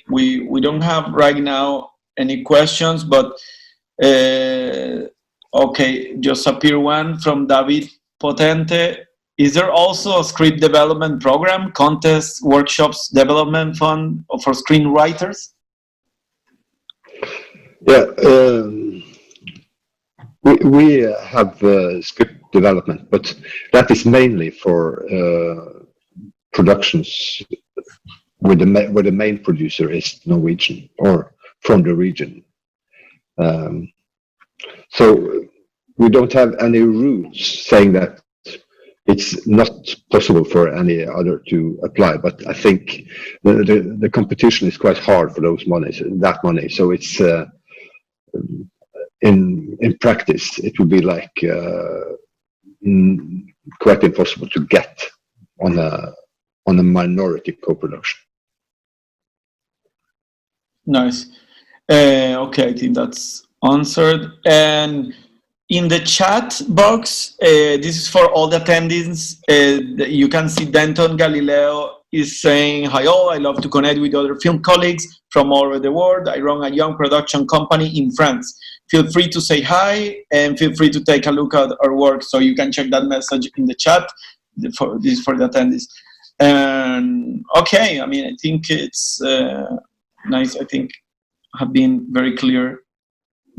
we don't have right now any questions, but just appear one from David Potente. Is there also a script development program, contests, workshops, development fund for screenwriters? Yeah, we have script development, but that is mainly for productions where the main producer is Norwegian or from the region. So we don't have any rules saying that it's not possible for any other to apply, but I think the competition is quite hard for that money. So it's in practice it would be like quite impossible to get on a minority co-production. Nice. Okay, I think that's answered. And in the chat box, this is for all the attendees. You can see Denton Galileo is saying, "Hi all, I love to connect with other film colleagues from all over the world. I run a young production company in France. Feel free to say hi and feel free to take a look at our work." So you can check that message in the chat. This is for the attendees. And okay, I mean, I think it's nice. I think have been very clear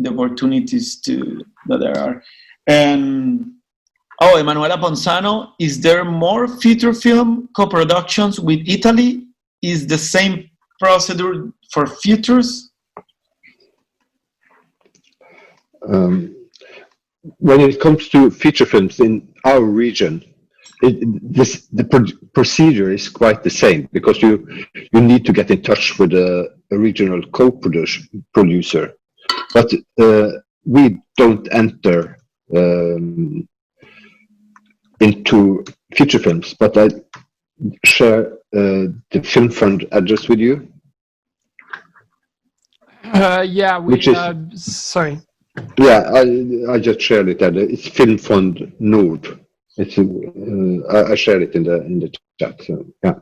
the opportunities that there are. And Emanuela Ponzano, is there more feature film co-productions with Italy? Is the same procedure for features? When it comes to feature films in our region, the procedure is quite the same, because you need to get in touch with a regional co-producer. But we don't enter into feature films. But I share the film fund address with you. Yeah, sorry. Yeah, I just shared it. It's Film Fund Nord. It's I shared it in the chat. So, yeah.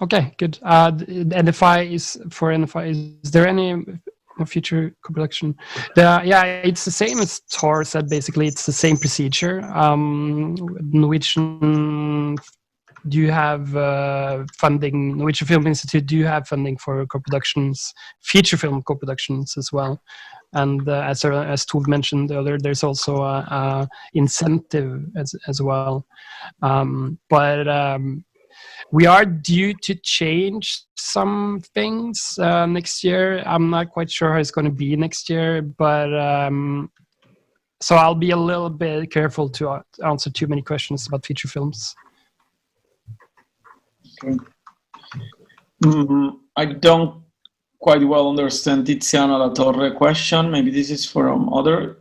Okay, good. NFI is there any future co-production? It's the same as Tor said. Basically, it's the same procedure. Norwegian, do you have funding? Norwegian Film Institute, do you have funding for co-productions, feature film co-productions as well? And as Tove mentioned earlier, there's also a incentive as well. We are due to change some things next year. I'm not quite sure how it's going to be next year, but so I'll be a little bit careful to answer too many questions about feature films. Okay. I don't quite well understand Tiziana La Torre question. Maybe this is from other.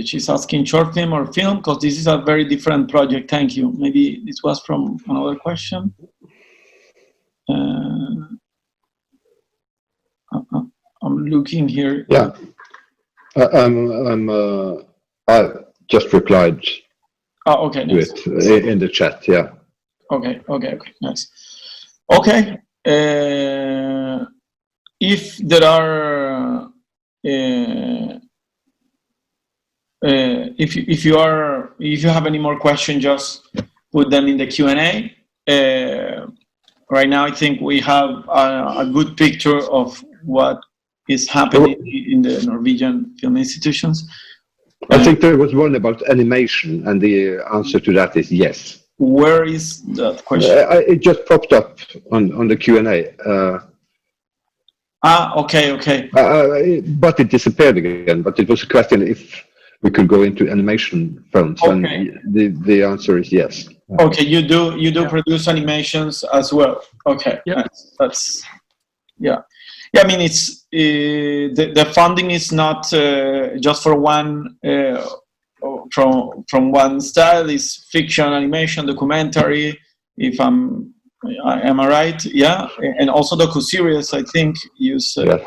She's asking short film or film, because this is a very different project. Thank you. Maybe this was from another question. I'm looking here. Yeah. I just replied Oh, okay, nice. to it in the chat. Yeah. Okay, nice. Okay. If there are, if you have any more questions, just put them in the Q&A. Right now, I think we have a good picture of what is happening in the Norwegian film institutions. I think there was one about animation, and the answer to that is yes. Where is that question? It just popped up on the Q&A. Okay. But it disappeared again. But it was a question if we could go into animation films, Okay. and the answer is yes. Okay, you do produce animations as well. Okay, yeah, that's yeah. I mean, it's the funding is not just for one from one style. It's fiction, animation, documentary. If am I right? Yeah, and also docu-series. I think use. Yeah.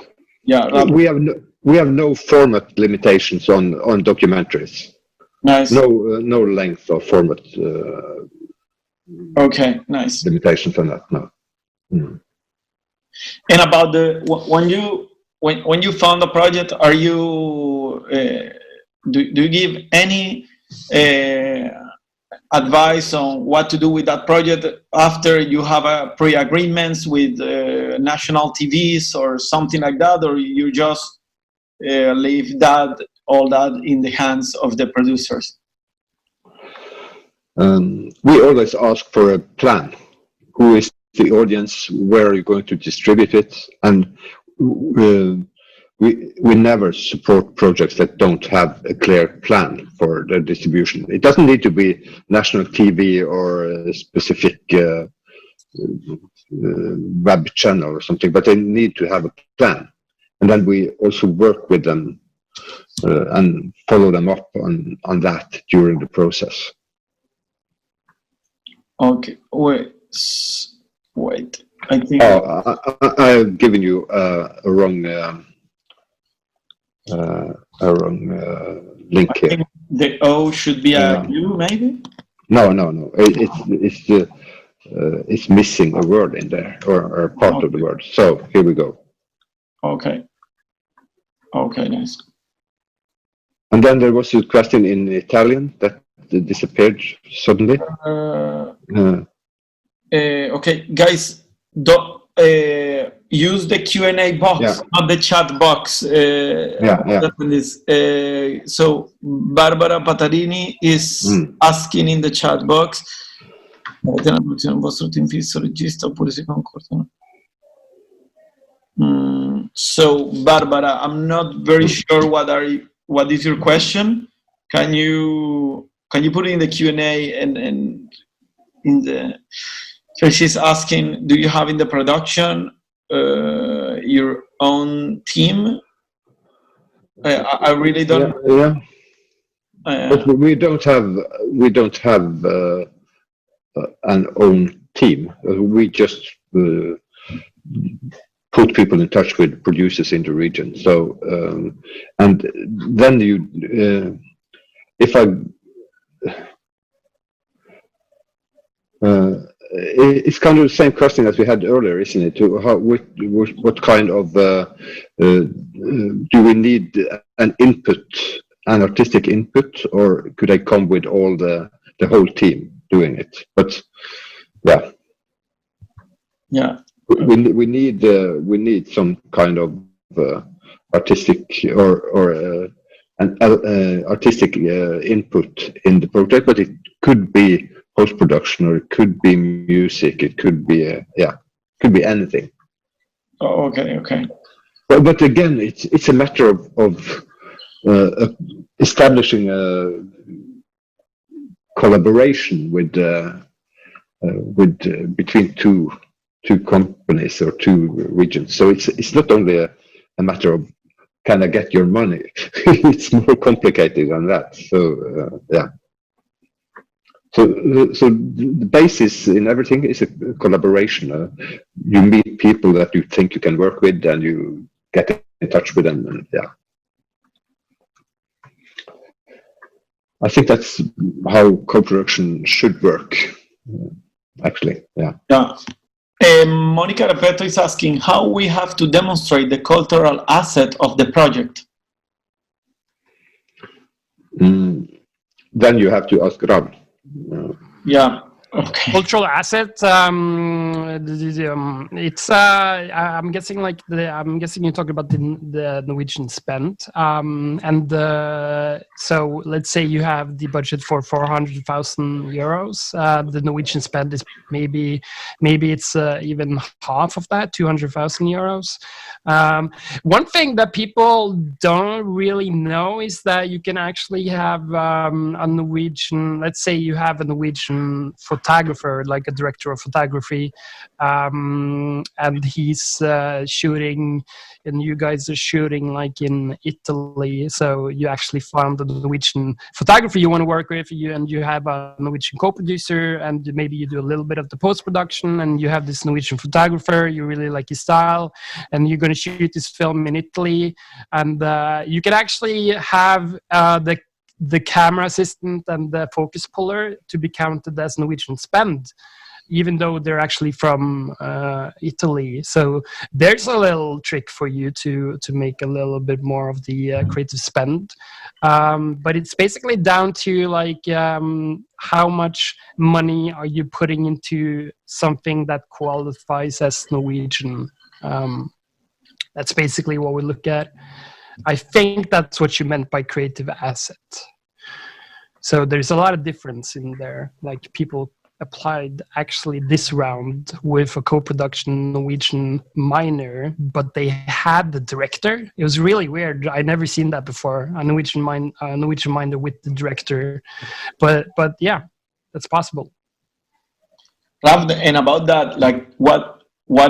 We have no format limitations on documentaries. Nice. No length or format. Okay, nice. Limitations on that. No. Mm. And about when you found the project, are you do you give any advice on what to do with that project after you have a pre-agreements with national TVs or something like that, or you just leave all that in the hands of the producers? We always ask for a plan. Who is the audience? Where are you going to distribute it? And we never support projects that don't have a clear plan for their distribution. It doesn't need to be national TV or a specific web channel or something, but they need to have a plan. And then we also work with them and follow them up on that during the process. Okay, wait. I think I've given you a wrong link I here. think the O should be a U, maybe. No. It's missing a word in there or part of the word. So here we go. Okay, nice. And then there was a question in Italian that disappeared suddenly. Okay, guys, use the Q&A box, not the chat box. So Barbara Patarini is asking in the chat box. So Barbara, I'm not very sure what is your question. Can you put it in the Q&A and in the. So she's asking, do you have in the production your own team? I really don't. But we don't have an own team. We just put people in touch with producers in the region. So and then it's kind of the same question as we had earlier, isn't it? What kind of do we need an artistic input, or could I come with all the whole team doing it? But we need some kind of artistic or an artistic input in the project, but it could be post-production, or it could be music, it could be could be anything. Oh, okay. But again, it's a matter of establishing a collaboration with between two companies or two regions. So it's not only a matter of can I get your money? It's more complicated than that. So yeah. So the basis in everything is a collaboration. You meet people that you think you can work with, and you get in touch with them, and yeah. I think that's how co-production should work. Actually, yeah. Yeah. Monica Repeto is asking how we have to demonstrate the cultural asset of the project. Then you have to ask Ram. Yeah. Okay. Cultural asset. It's. I'm guessing you're talking about the Norwegian spend. So let's say you have the budget for 400,000 euros. The Norwegian spend is maybe it's even half of that, 200,000 euros. One thing that people don't really know is that you can actually have a Norwegian. Let's say you have a Norwegian photographer, like a director of photography, and he's shooting, and you guys are shooting like in Italy. So you actually found the Norwegian photographer you want to work with, and you have a Norwegian co-producer, and maybe you do a little bit of the post-production, and you have this Norwegian photographer, you really like his style, and you're going to shoot this film in Italy, and you can actually have the camera assistant and the focus puller to be counted as Norwegian spend, even though they're actually from Italy. So there's a little trick for you to make a little bit more of the creative spend. But it's basically down to like how much money are you putting into something that qualifies as Norwegian. That's basically what we look at. I think that's what you meant by creative asset. So there's a lot of difference in there. Like people applied actually this round with a co-production Norwegian minor, but they had the director. It was really weird. I never seen that before. A Norwegian minor with the director. But yeah, that's possible. And about that, like what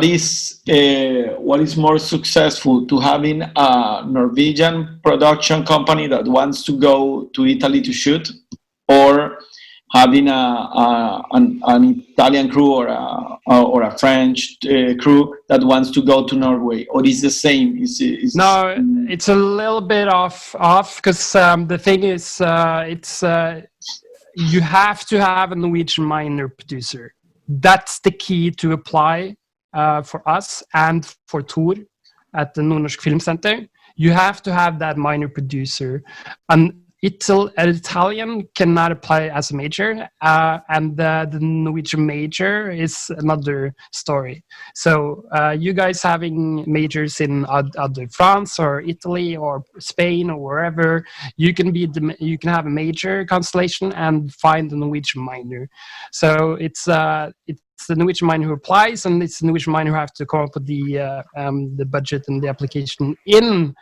is more successful, to having a Norwegian production company that wants to go to Italy to shoot, or having an Italian crew or a French crew that wants to go to Norway, or is the same? No, it's a little bit off because the thing is, you have to have a Norwegian minor producer. That's the key to apply for us and for Tor at the Nordic Film Center. You have to have that minor producer. An Italian cannot apply as a major, and the Norwegian major is another story. So you guys having majors in other France or Italy or Spain or wherever, you can have a major constellation and find the Norwegian minor. So it's the Norwegian minor who applies, and it's the Norwegian minor who have to come up with the budget and the application in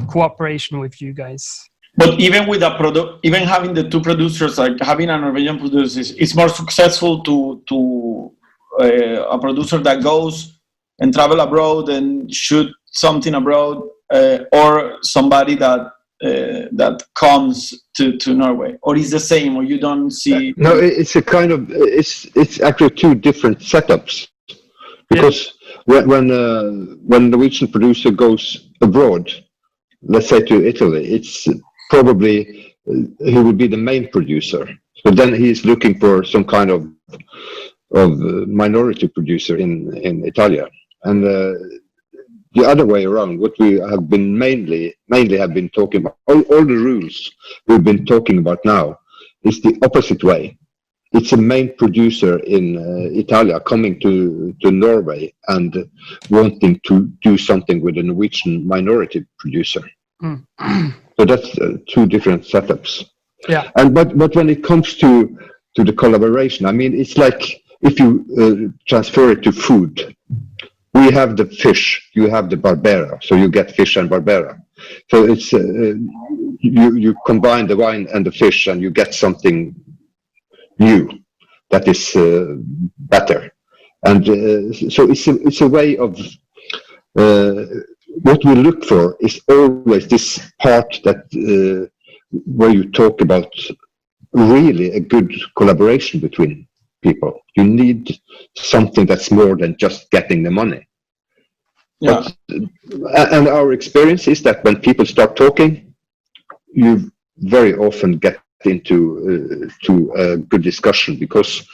cooperation with you guys. But even with even having the two producers, like having a Norwegian producer, it's more successful to a producer that goes and travel abroad and shoot something abroad, or somebody that comes to Norway, or is the same, or you don't see? No, it's a kind of it's actually two different setups, because when Norwegian producer goes abroad, let's say to Italy, it's probably he would be the main producer. So then he's looking for some kind of minority producer in Italia, and the other way around. What we have been mainly have been talking about, all the rules we've been talking about now, is the opposite way. It's a main producer in Italia coming to Norway and wanting to do something with a Norwegian minority producer. So that's two different setups. Yeah. And but when it comes to to the collaboration. I mean, it's like if you transfer it to food. We have the fish, you have the Barbera, so you get fish and Barbera. So it's you combine the wine and the fish, and you get something new that is better. And so it's a way of what we look for is always this part that where you talk about really a good collaboration between people. You need something that's more than just getting the money. Yeah. And our experience is that when people start talking, you very often get into to a good discussion, because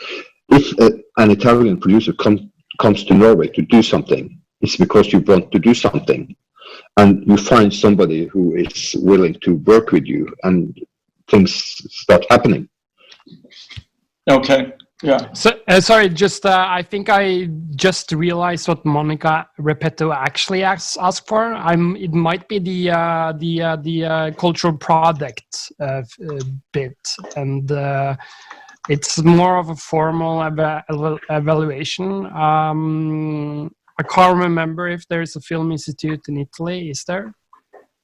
if an Italian producer comes to Norway to do something, it's because you want to do something, and you find somebody who is willing to work with you, and things start happening. Okay. Yeah. So sorry, just I think I just realized what Monica Repetto actually asked for. It might be the cultural product bit, and it's more of a formal evaluation. I can't remember if there's a film institute in Italy. Is there?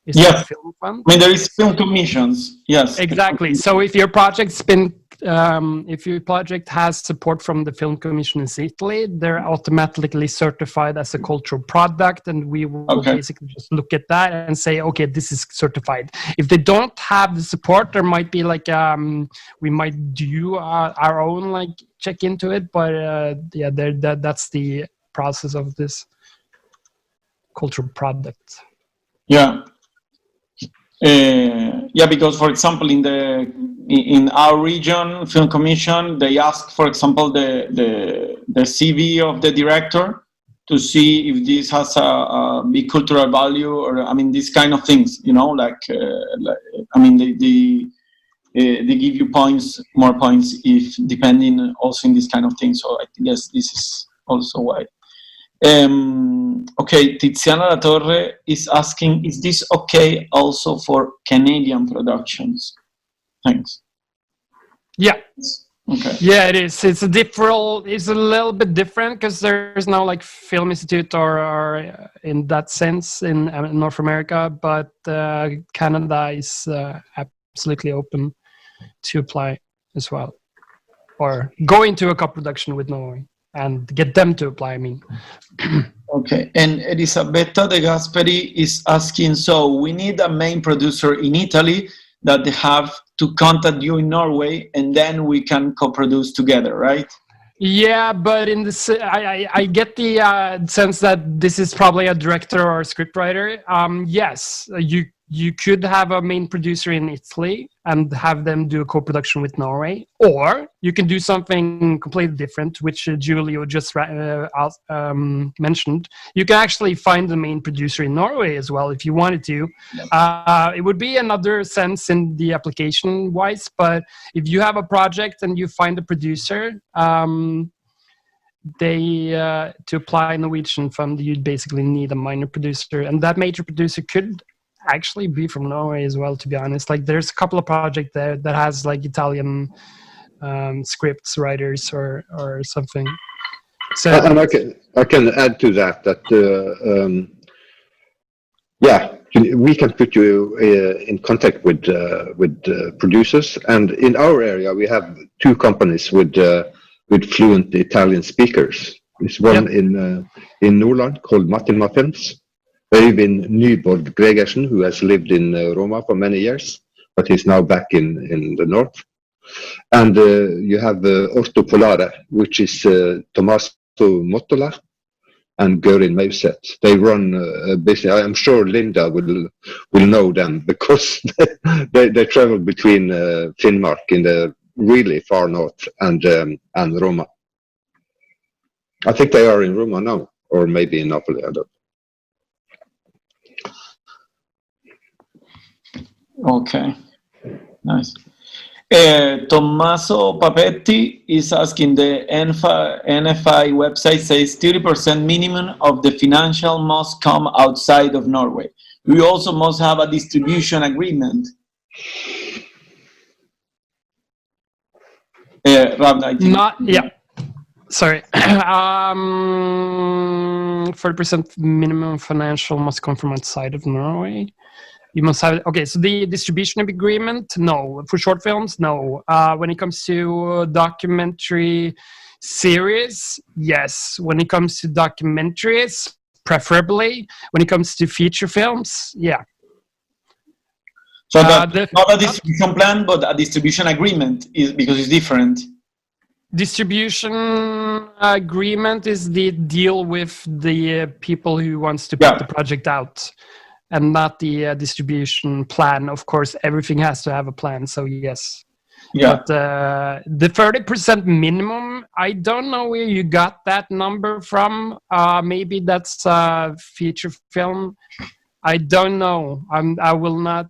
Is there a film fund? I mean, there is film commissions. Yes. Exactly. So if your project's been if your project has support from the film commission in Italy, they're automatically certified as a cultural product, and we will basically just look at that and say, okay, this is certified. If they don't have the support, there might be like we might do our own like check into it, but yeah, that's the process of this cultural product. Yeah. Yeah, because for example, in our region film commission, they ask, for example, the CV of the director to see if this has a big cultural value, or I mean, these kind of things, you know, like I mean, they give you more points if depending also in this kind of thing. So I guess this is also why. Okay, Tiziana La Torre is asking, is this okay also for Canadian productions? Thanks. Yeah. Okay. Yeah, it is. It's a little bit different because there's no like film institute or in that sense in North America, but Canada is absolutely open to apply as well, or go into a co-production with Norway and get them to apply. I mean. Okay, and Elisabetta De Gasperi is asking, so we need a main producer in Italy that they have to contact you in Norway, and then we can co-produce together, right? Yeah, but in this, I get the sense that this is probably a director or a scriptwriter. Yes, you could have a main producer in Italy and have them do a co-production with Norway, or you can do something completely different, which Julio just mentioned. You can actually find the main producer in Norway as well if you wanted to. It would be another sense in the application wise, but if you have a project and you find a producer, to apply Norwegian fund, you'd basically need a minor producer, and that major producer could actually be from Norway as well, to be honest. Like there's a couple of projects there that has like Italian scripts writers or something. So and I can add to that yeah, we can put you in contact with producers, and in our area we have 2 companies with fluent Italian speakers. There's one in Nordland called Matima Films. Øyvind Nyborg Gregersen, who has lived in Roma for many years, but he's now back in the north. And you have Orto Polare, which is Tommaso Mottola and Görin Mauset. They run business. I'm sure Linda will know them because they travel between Finnmark in the really far north and Roma. I think they are in Roma now, or maybe in Napoli. I don't. Okay, nice. Tommaso Papetti is asking, the NFI website says 30% minimum of the financial must come outside of Norway. We also must have a distribution agreement. Ravna, I think. Not, yeah. Sorry. 40% minimum financial must come from outside of Norway. You must have, okay, so the distribution agreement, no. For short films, no. When it comes to documentary series, yes. When it comes to documentaries, preferably. When it comes to feature films, yeah. So that's not a distribution plan, but a distribution agreement, is because it's different. Distribution agreement is the deal with the people who wants to put the project out, and not the distribution plan. Of course, everything has to have a plan, so yes. Yeah. But the 30% minimum, I don't know where you got that number from. Maybe that's a feature film. I don't know. I'm not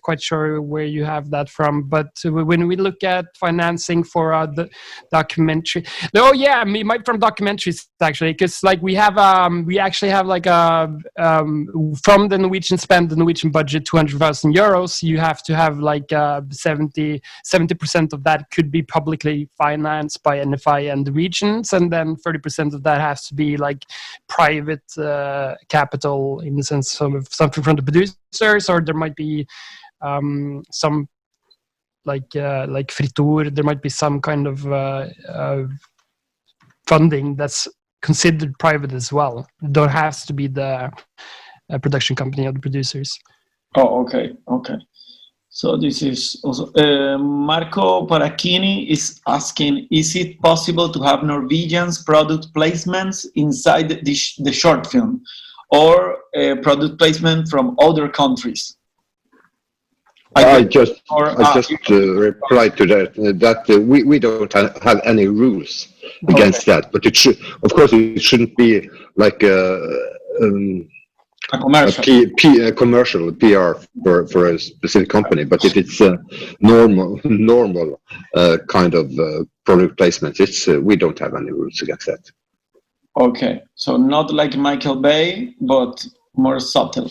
quite sure where you have that from. But when we look at financing for the documentary, oh yeah, it might from documentaries actually, because like we actually have like from the Norwegian budget, 200,000 euros. You have to have like 70% of that could be publicly financed by NFI and the regions, and then 30% of that has to be like private capital in the sense. Something from the producers, or there might be some like Fritur. There might be some kind of funding that's considered private as well. There has to be the production company or the producers. Oh, okay. So this is also Marco Paracchini is asking: is it possible to have Norwegians product placements inside the short film, or product placement from other countries? I just replied to that we don't have any rules against that, but it should, of course, it shouldn't be like a commercial PR for a specific company. But if it's a normal kind of product placement, we don't have any rules against that. Okay, so not like Michael Bay, but more subtle.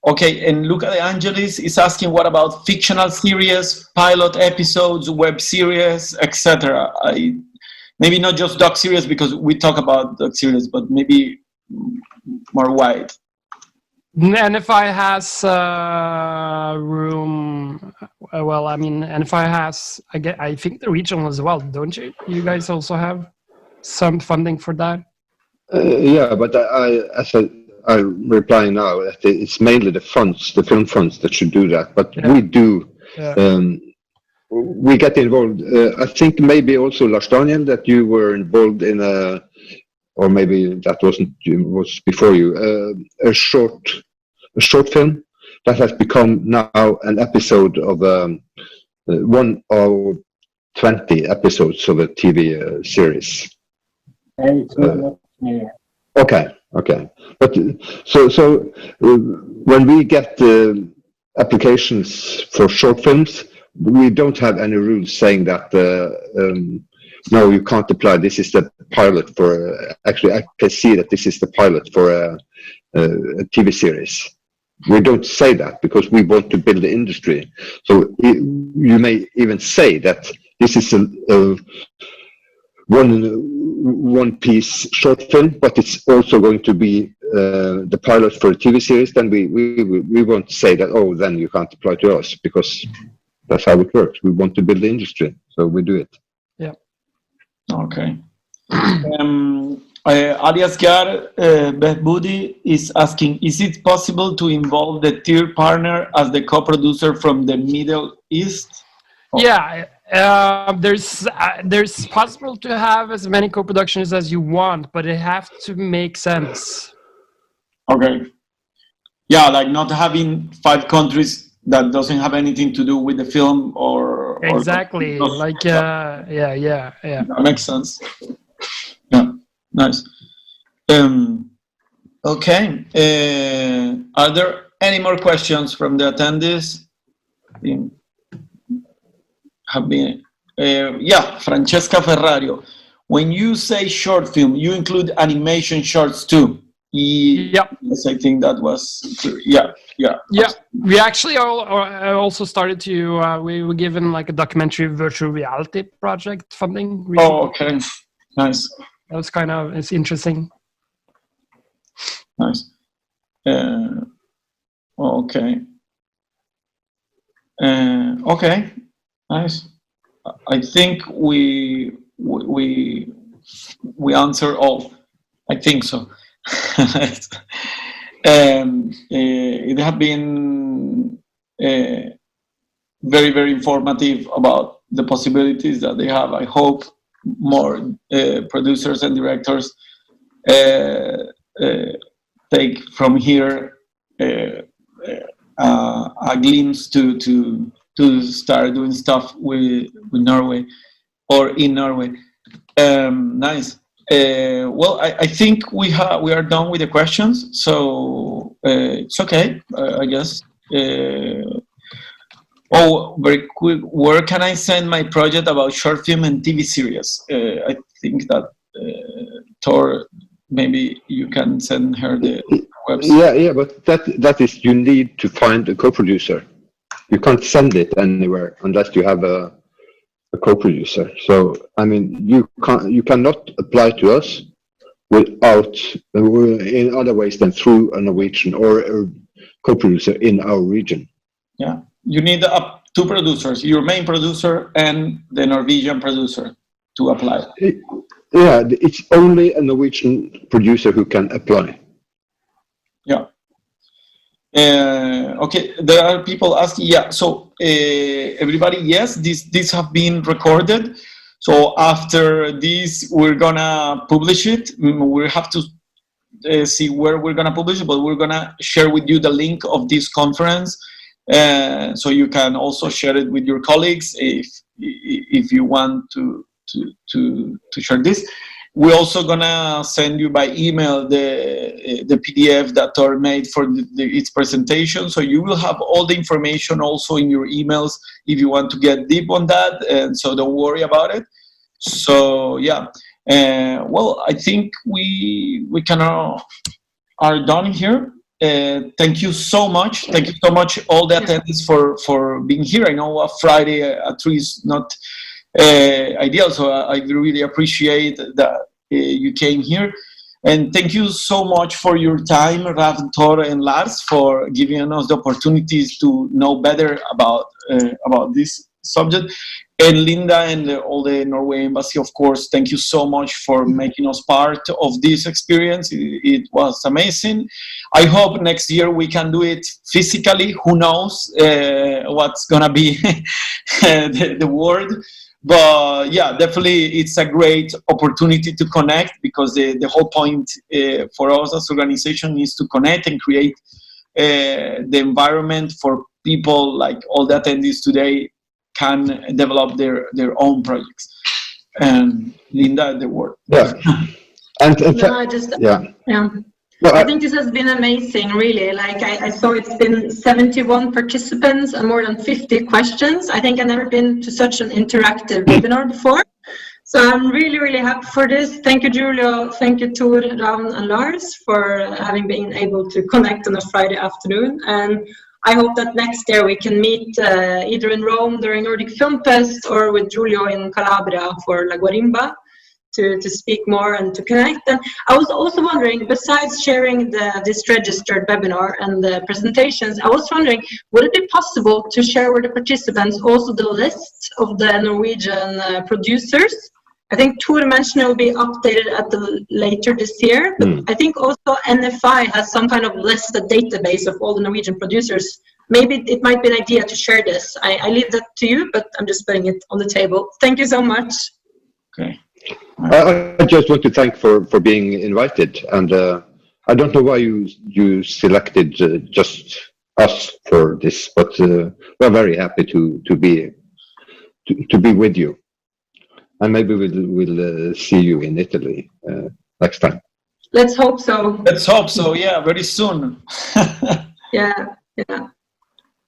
Okay, and Luca De Angelis is asking, what about fictional series, pilot episodes, web series, etc.? Maybe not just doc series, because we talk about doc series, but maybe more wide. NFI has room. Well, I mean, NFI has. I think the regional as well, don't you? You guys also have some funding for that. Yeah, but I reply now that it's mainly the film funds that should do that. But we do. Yeah. We get involved. I think maybe also Lars Daniel, that you were involved in or maybe that was before you, a short film that has become now an episode of one of 20 episodes of a TV series. It's not me. Okay. But so when we get applications for short films, we don't have any rules saying that no, you can't apply. This is the pilot for. Actually, I can see that this is the pilot for a TV series. We don't say that because we want to build the industry. So you may even say that this is a one piece short film, but it's also going to be the pilot for a TV series. Then we won't say that. Oh, then you can't apply to us, because that's how it works. We want to build the industry, so we do it. Yeah. Okay. Aliasgar Behbudi is asking: is it possible to involve the tier partner as the co-producer from the Middle East? Yeah, there's possible to have as many co-productions as you want, but it has to make sense. Okay. Yeah, like not having 5 countries that doesn't have anything to do with the film or exactly. Yeah. That makes sense. Yeah, nice. Okay. Are there any more questions from the attendees? Francesca Ferrario. When you say short film, you include animation shorts too. Yeah. Yes, I think that was clear. Yeah. Yeah, we actually also started to, we were given like a documentary virtual reality project funding recently. Oh, okay. Nice. That was it's interesting. Nice. Okay. Okay. Nice. I think we answer all. I think so. It has been very, very informative about the possibilities that they have. I hope more producers and directors take from here a glimpse to start doing stuff with Norway or in Norway. Nice. Well, I think we are done with the questions, so it's okay, I guess. Very quick. Where can I send my project about short film and TV series? I think that Tor, maybe you can send her the website. Yeah, but that is, you need to find a co-producer. You can't send it anywhere unless you have a co-producer. So I mean, you cannot apply to us without in other ways than through a Norwegian or a co-producer in our region. Yeah, you need two producers, your main producer and the Norwegian producer, to apply. Yeah, it's only a Norwegian producer who can apply. Yeah. Okay, there are people asking. Yeah, so everybody, yes, these have been recorded. So after this, we're gonna publish it. We have to see where we're gonna publish it, but we're gonna share with you the link of this conference, so you can also share it with your colleagues if you want to share this. We're also gonna send you by email the PDF that Tor made for its presentation, so you will have all the information also in your emails if you want to get deep on that, and so don't worry about it. So yeah, well, I think we are done here. Thank you so much. Thank you so much, all the attendees for being here. I know a Friday at 3 is not ideal, so I really appreciate that you came here, and thank you so much for your time, Rav, Tor, and Lars, for giving us the opportunities to know better about this subject. And Linda and all the Norway Embassy, of course, thank you so much for making us part of this experience. It was amazing. I hope next year we can do it physically. Who knows what's gonna be the word. But yeah, definitely it's a great opportunity to connect, because the whole point for us as organization is to connect and create the environment for people like all the attendees today can develop their own projects. And Linda, the word. Yeah. No, I think this has been amazing, really. Like I saw it's been 71 participants and more than 50 questions. I think I've never been to such an interactive webinar before. So I'm really, really happy for this. Thank you, Julio. Thank you, Tor, Ravn, and Lars for having been able to connect on a Friday afternoon. And I hope that next year we can meet either in Rome during Nordic Film Fest or with Julio in Calabria for La Guarimba to speak more and to connect. And I was also wondering, besides sharing this registered webinar and the presentations, I was wondering, would it be possible to share with the participants also the list of the Norwegian producers? I think Tor mentioned it will be updated later this year, but I think also NFI has some kind of list, a database of all the Norwegian producers. Maybe it might be an idea to share this. I leave that to you, but I'm just putting it on the table. Thank you so much. Okay. I just want to thank for being invited, and I don't know why you selected just us for this, but we're very happy to be with you. And maybe we'll see you in Italy next time. Let's hope so. Let's hope so. Yeah, very soon. Yeah.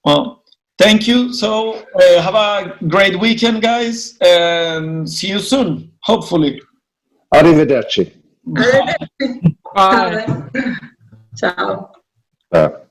Well, thank you. So have a great weekend, guys, and see you soon, hopefully. Arrivederci. Bye. Ciao. Uh,